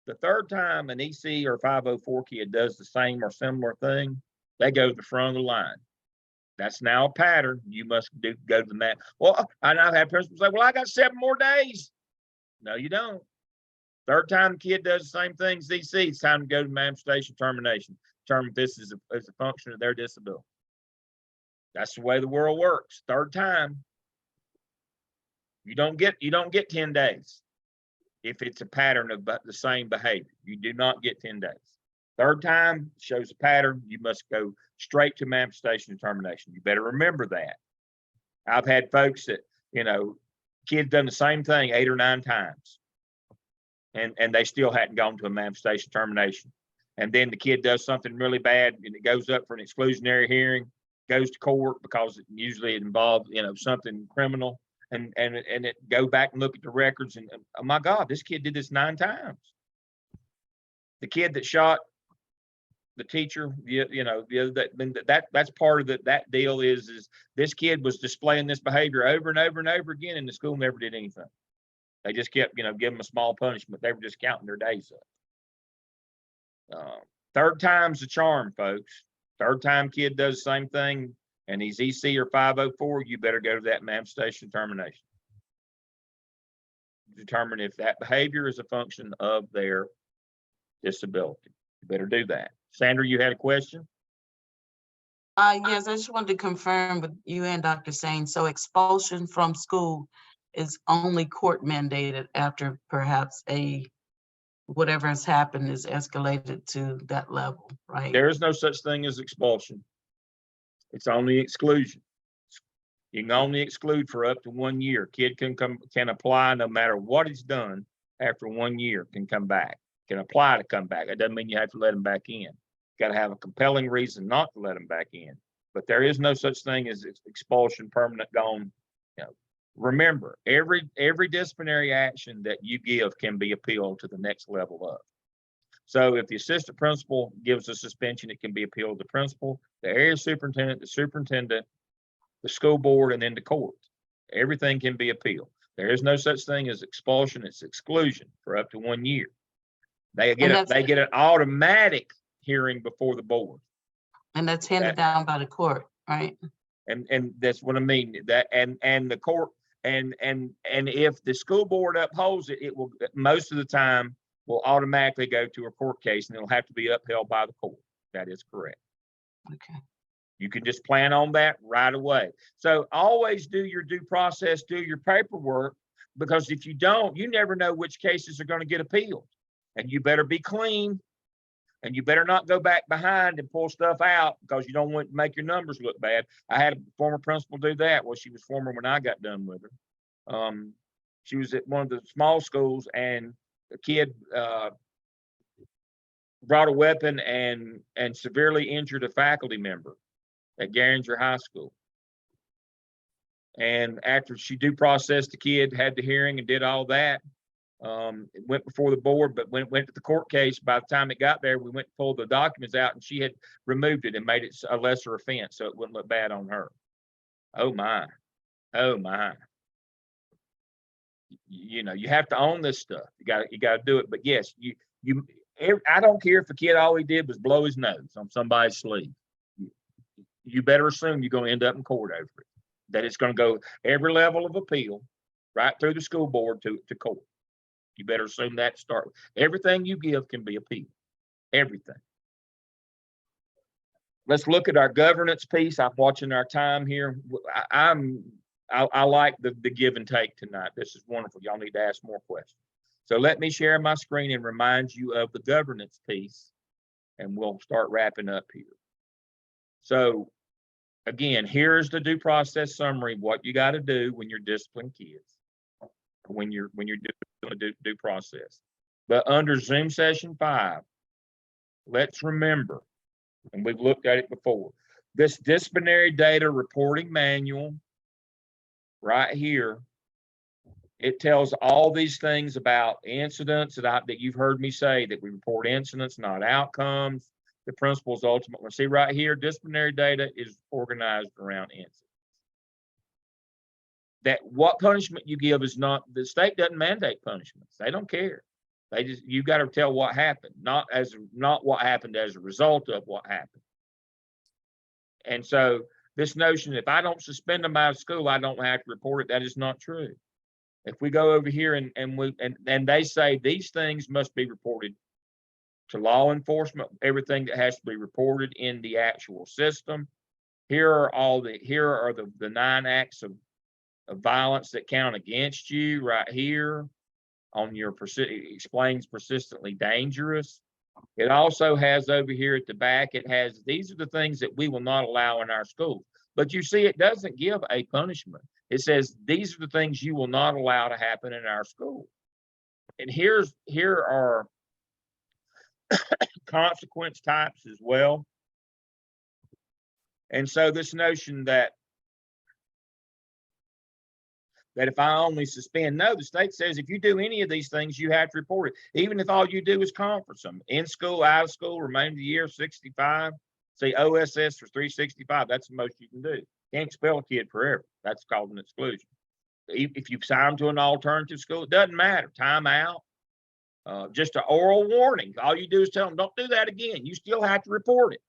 the 3rd time an EC or 504 kid does the same or similar thing, they go to the front of the line. That's now a pattern. You must go to the mat. Well, and I've had principals say, "Well, I got 7 more days." No, you don't. 3rd time the kid does the same thing as EC, it's time to go to manifestation determination. Determine if this is a function of their disability. That's the way the world works. 3rd time, you don't get 10 days. If it's a pattern of the same behavior, you do not get 10 days. 3rd time shows a pattern, you must go straight to manifestation determination. You better remember that. I've had folks that, kids done the same thing 8 or 9 times, and they still hadn't gone to a manifestation determination. And then the kid does something really bad, and it goes up for an exclusionary hearing, goes to court because usually it involves, something criminal, and it go back and look at the records, and oh my God, this kid did this 9 times. The kid that shot the teacher, that's part of that deal is this kid was displaying this behavior over and over and over again, and the school never did anything. They just kept, giving them a small punishment. They were just counting their days up. 3rd time's the charm, folks. 3rd time kid does the same thing, and he's EC or 504, you better go to that manifestation determination. Determine if that behavior is a function of their disability. You better do that. Sandra, you had a question? Yes, I just wanted to confirm with you and Dr. Sane. So expulsion from school is only court mandated after perhaps whatever has happened is escalated to that level, right? There is no such thing as expulsion. It's only exclusion. You can only exclude for up to 1 year. Kid can apply no matter what he's done after 1 year, can come back, can apply to come back. That doesn't mean you have to let him back in. Got to have a compelling reason not to let him back in. But there is no such thing as expulsion, permanent gone. You know, remember, every disciplinary action that you give can be appealed to the next level up. So if the assistant principal gives a suspension, it can be appealed to the principal, the area superintendent, the school board, and then the court. Everything can be appealed. There is no such thing as expulsion. It's exclusion for up to 1 year. They get an automatic hearing before the board. And that's handed down by the court, right? And that's what I mean. That and the court and if the school board upholds it, it will most of the time will automatically go to a court case, and it'll have to be upheld by the court. That is correct. Okay. You can just plan on that right away. So always do your due process, do your paperwork, because if you don't, you never know which cases are going to get appealed. And you better be clean, and you better not go back behind and pull stuff out because you don't want to make your numbers look bad. I had a former principal do that. Well, she was former when I got done with her. She was at one of the small schools, and the kid brought a weapon and severely injured a faculty member at Garinger High School. And after she due processed the kid, had the hearing and did all that, it went before the board, but when it went to the court case, by the time it got there, we went to pull the documents out, and she had removed it and made it a lesser offense so it wouldn't look bad on her. Oh my. Oh my. You know, you have to own this stuff. You got to do it. But yes, I don't care if the kid all he did was blow his nose on somebody's sleeve. You better assume you're going to end up in court over it. That it's going to go every level of appeal, right through the school board to court. You better assume that to start with. Everything you give can be appealed. Everything. Let's look at our governance piece. I'm watching our time here. I like the give and take tonight. This is wonderful. Y'all need to ask more questions. So let me share my screen and remind you of the governance piece, and we'll start wrapping up here. So again, here's the due process summary, what you got to do when you're disciplining kids, when you're doing due process. But under Zoom session 5, let's remember, and we've looked at it before, this disciplinary data reporting manual right here, it tells all these things about incidents that you've heard me say, that we report incidents, not outcomes. The principles ultimately, see right here, disciplinary data is organized around incidents. That what punishment you give is not, the state doesn't mandate punishments. They don't care. They just, you got to tell what happened, not what happened as a result of what happened. And so this notion, if I don't suspend them out of school, I don't have to report it. That is not true. If we go over here and they say these things must be reported to law enforcement, everything that has to be reported in the actual system. Here are the 9 acts of violence that count against you right here on your explains persistently dangerous. It also has over here at the back, it has, these are the things that we will not allow in our schools. But you see, it doesn't give a punishment. It says, these are the things you will not allow to happen in our school. And here are consequence types as well. And so this notion that if I only suspend, no, the state says if you do any of these things, you have to report it. Even if all you do is conference them, in school, out of school, remainder of the year, 65, say OSS for 365, that's the most you can do. Can't expel a kid forever. That's called an exclusion. If you sign them to an alternative school, it doesn't matter. Time out. Just an oral warning. All you do is tell them, don't do that again. You still have to report it.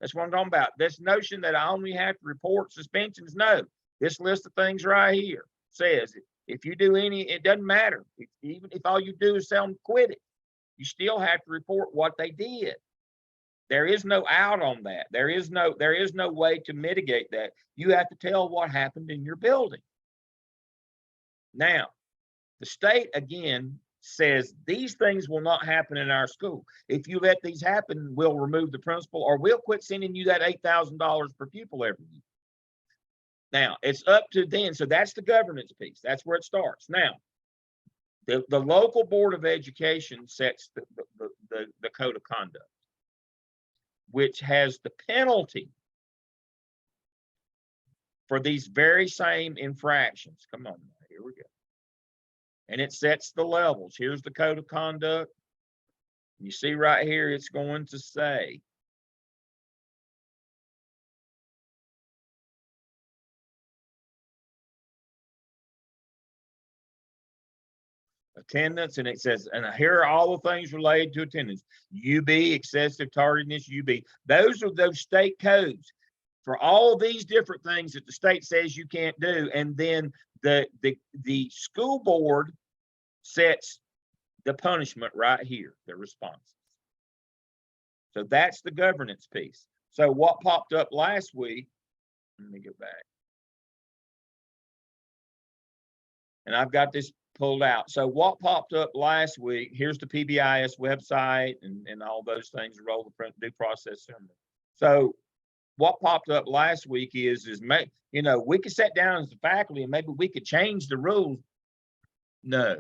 That's what I'm talking about. This notion that I only have to report suspensions, no. This list of things right here says if you do any, it doesn't matter. Even if all you do is tell them to quit it, you still have to report what they did. There is no out on that. There is no way to mitigate that. You have to tell what happened in your building. Now, the state again says these things will not happen in our school. If you let these happen, we'll remove the principal or we'll quit sending you that $8,000 per pupil every year. Now, it's up to them. So that's the governance piece. That's where it starts. Now, the local board of education sets the code of conduct, which has the penalty for these very same infractions. Come on, here we go. And it sets the levels. Here's the code of conduct. You see right here, it's going to say, attendance, and it says, and here are all the things related to attendance. UB, excessive tardiness, UB. Those are those state codes for all of these different things that the state says you can't do. And then the school board sets the punishment right here, the responses. So that's the governance piece. So what popped up last week, let me go back. And I've got this pulled out. So what popped up last week, here's the PBIS website and all those things, roll the due process summary. So what popped up last week is you know, we could sit down as the faculty and maybe we could change the rules. No.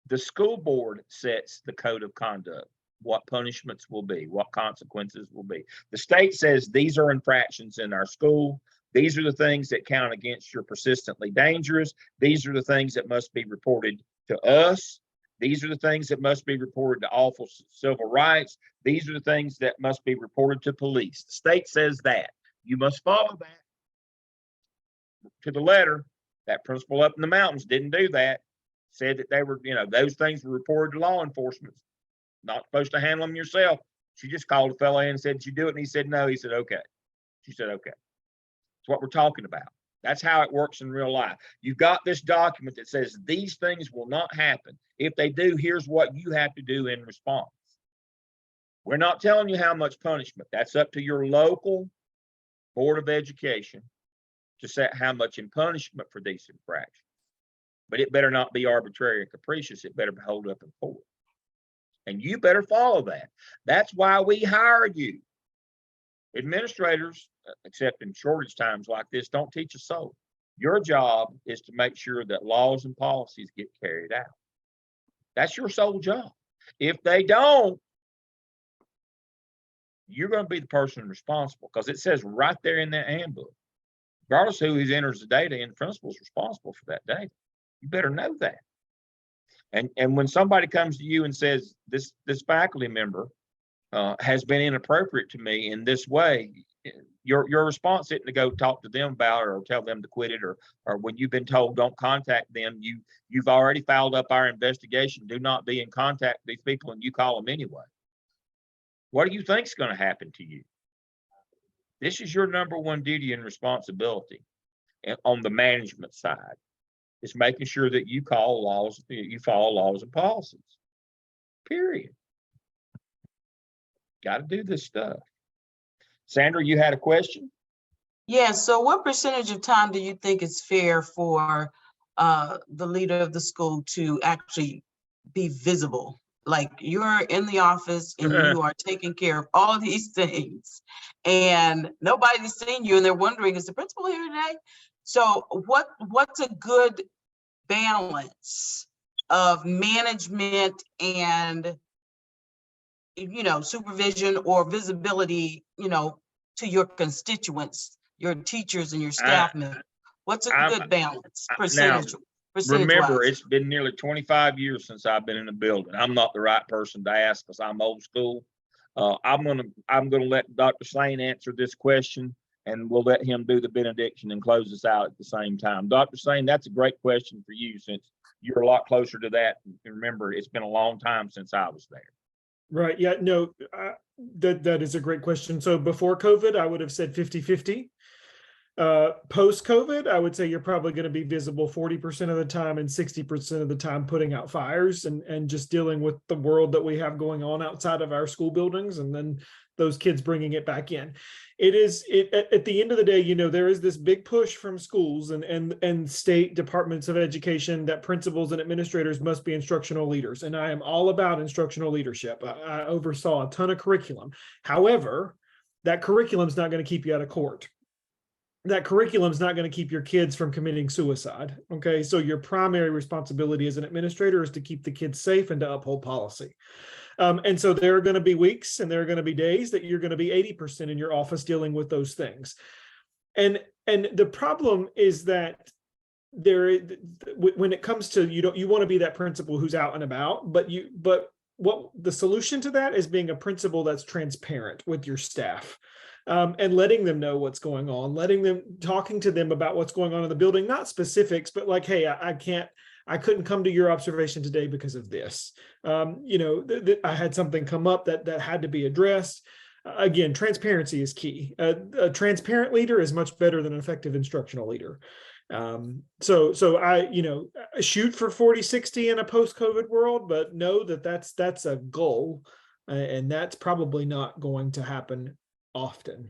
The school board sets the code of conduct, what punishments will be, what consequences will be. The state says these are infractions in our school. These are the things that count against your persistently dangerous. These are the things that must be reported to us. These are the things that must be reported to awful civil rights. These are the things that must be reported to police. The state says that. You must follow that to the letter. That principal up in the mountains didn't do that. Said that they were, you know, those things were reported to law enforcement. Not supposed to handle them yourself. She just called a fellow in and said, "Did you do it?" And he said, "No." He said, "Okay." She said, "Okay." That's what we're talking about. That's how it works in real life. You've got this document that says these things will not happen. If they do, here's what you have to do in response. We're not telling you how much punishment. That's up to your local board of education to set how much in punishment for these infractions. But it better not be arbitrary and capricious. It better be held up in court. And you better follow that. That's why we hire you. Administrators, except in shortage times like this, don't teach a soul. Your job is to make sure that laws and policies get carried out. That's your sole job. If they don't, you're going to be the person responsible, because it says right there in that handbook, regardless of who enters the data, and the principal is responsible for that data. You better know that. And when somebody comes to you and says, this faculty member has been inappropriate to me in this way, your response isn't to go talk to them about it or tell them to quit it, or when you've been told don't contact them, you've already filed up our investigation, do not be in contact with these people, and you call them anyway. What do you think is going to happen to you? This is your number one duty and responsibility on the management side. It's making sure that you follow laws and policies. Period. Got to do this stuff. Sandra, you had a question? Yeah, so what percentage of time do you think is fair for the leader of the school to actually be visible? Like, you're in the office and you are taking care of all of these things and nobody's seen you and they're wondering, is the principal here today? So what's a good balance of management and, you know, supervision or visibility, you know, to your constituents, your teachers and your staff members? What's a good balance, percentage? Remember, it's been nearly 25 years since I've been in a building. I'm not the right person to ask because I'm old school. I'm gonna let Dr. Sane answer this question, and we'll let him do the benediction and close us out at the same time. Dr. Sane, that's a great question for you, since you're a lot closer to that. And remember, it's been a long time since I was there. Right. Yeah, no, that is a great question. So before COVID, I would have said 50-50. Post COVID, I would say you're probably going to be visible 40% of the time and 60% of the time putting out fires and just dealing with the world that we have going on outside of our school buildings. And then those kids bringing it back in. At the end of the day, there is this big push from schools and state departments of education that principals and administrators must be instructional leaders. And I am all about instructional leadership. I oversaw a ton of curriculum. However, that curriculum is not going to keep you out of court. That curriculum is not going to keep your kids from committing suicide. Okay. So your primary responsibility as an administrator is to keep the kids safe and to uphold policy. And so there are going to be weeks and there are going to be days that you're going to be 80% in your office dealing with those things. And the problem is that when it comes to, you want to be that principal who's out and about, but what the solution to that is being a principal that's transparent with your staff. And letting them know what's going on, talking to them about what's going on in the building, not specifics, but like, hey, I couldn't come to your observation today because of this. I had something come up that had to be addressed. Again, transparency is key. A transparent leader is much better than an effective instructional leader. So I, shoot for 40-60 in a post-COVID world, but know that that's a goal, and that's probably not going to happen often.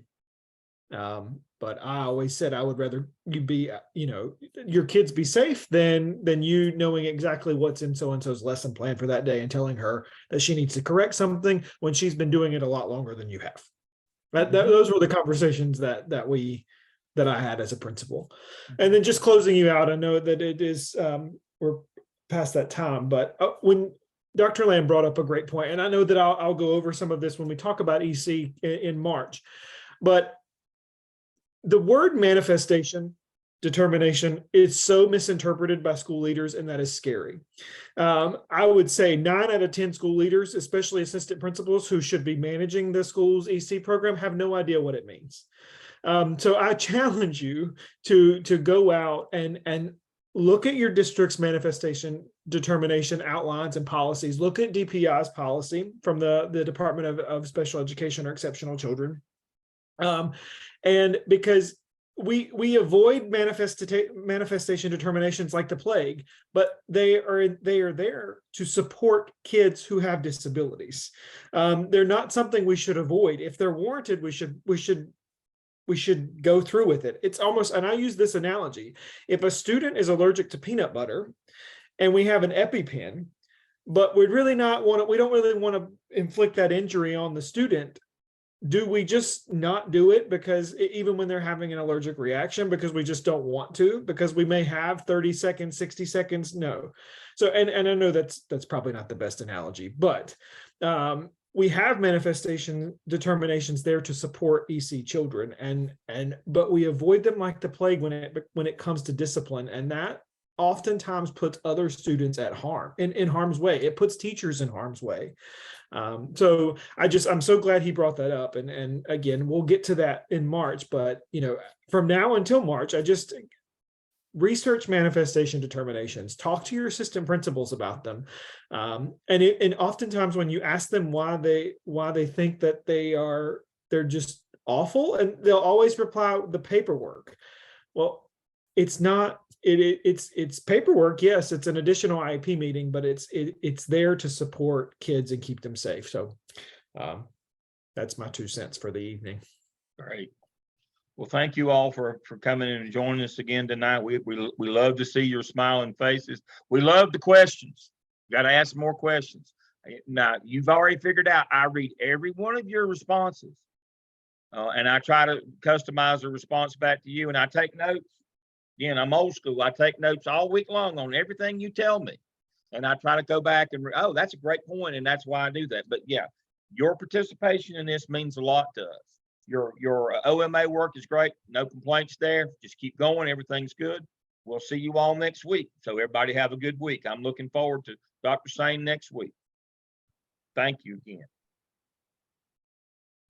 But I always said I would rather you be, your kids be safe than you knowing exactly what's in so-and-so's lesson plan for that day and telling her that she needs to correct something when she's been doing it a lot longer than you have. Those were the conversations that I had as a principal. And then just closing you out, I know that it is, we're past that time, but when Dr. Lamb brought up a great point, and I know that I'll go over some of this when we talk about EC in March, but the word manifestation determination is so misinterpreted by school leaders, and that is scary. I would say 9 out of 10 school leaders, especially assistant principals who should be managing the school's EC program, have no idea what it means. So I challenge you to go out and look at your district's manifestation determination outlines and policies. Look at DPI's policy from the Department of Special Education or Exceptional Children. And because we avoid manifestation determinations like the plague, but they are there to support kids who have disabilities. They're not something we should avoid. If they're warranted, we should go through with it. It's almost, and I use this analogy, if a student is allergic to peanut butter and we have an EpiPen, but we don't really want to inflict that injury on the student, do we just not do it because even when they're having an allergic reaction, because we just don't want to, because we may have 30 seconds, 60 seconds? No. So, and I know that's probably not the best analogy, but we have manifestation determinations there to support EC children, but we avoid them like the plague when it comes to discipline, and that oftentimes puts other students at in harm's way. It puts teachers in harm's way. So I'm so glad he brought that up, and again, we'll get to that in March, but from now until March, I just research manifestation determinations, talk to your assistant principals about them. And oftentimes when you ask them why they think that they're just awful, and they'll always reply the paperwork. Well, it's not, it's paperwork. Yes, it's an additional IEP meeting, but it's there to support kids and keep them safe. So that's my 2 cents for the evening. Great. Well, thank you all for coming in and joining us again tonight. We love to see your smiling faces. We love the questions. Got to ask more questions. Now, you've already figured out I read every one of your responses, and I try to customize a response back to you, and I take notes. Again, I'm old school. I take notes all week long on everything you tell me, and I try to go back and, that's a great point, and that's why I do that. But yeah, your participation in this means a lot to us. Your OMA work is great. No complaints there. Just keep going. Everything's good. We'll see you all next week. So everybody have a good week. I'm looking forward to Dr. Sane next week. Thank you again.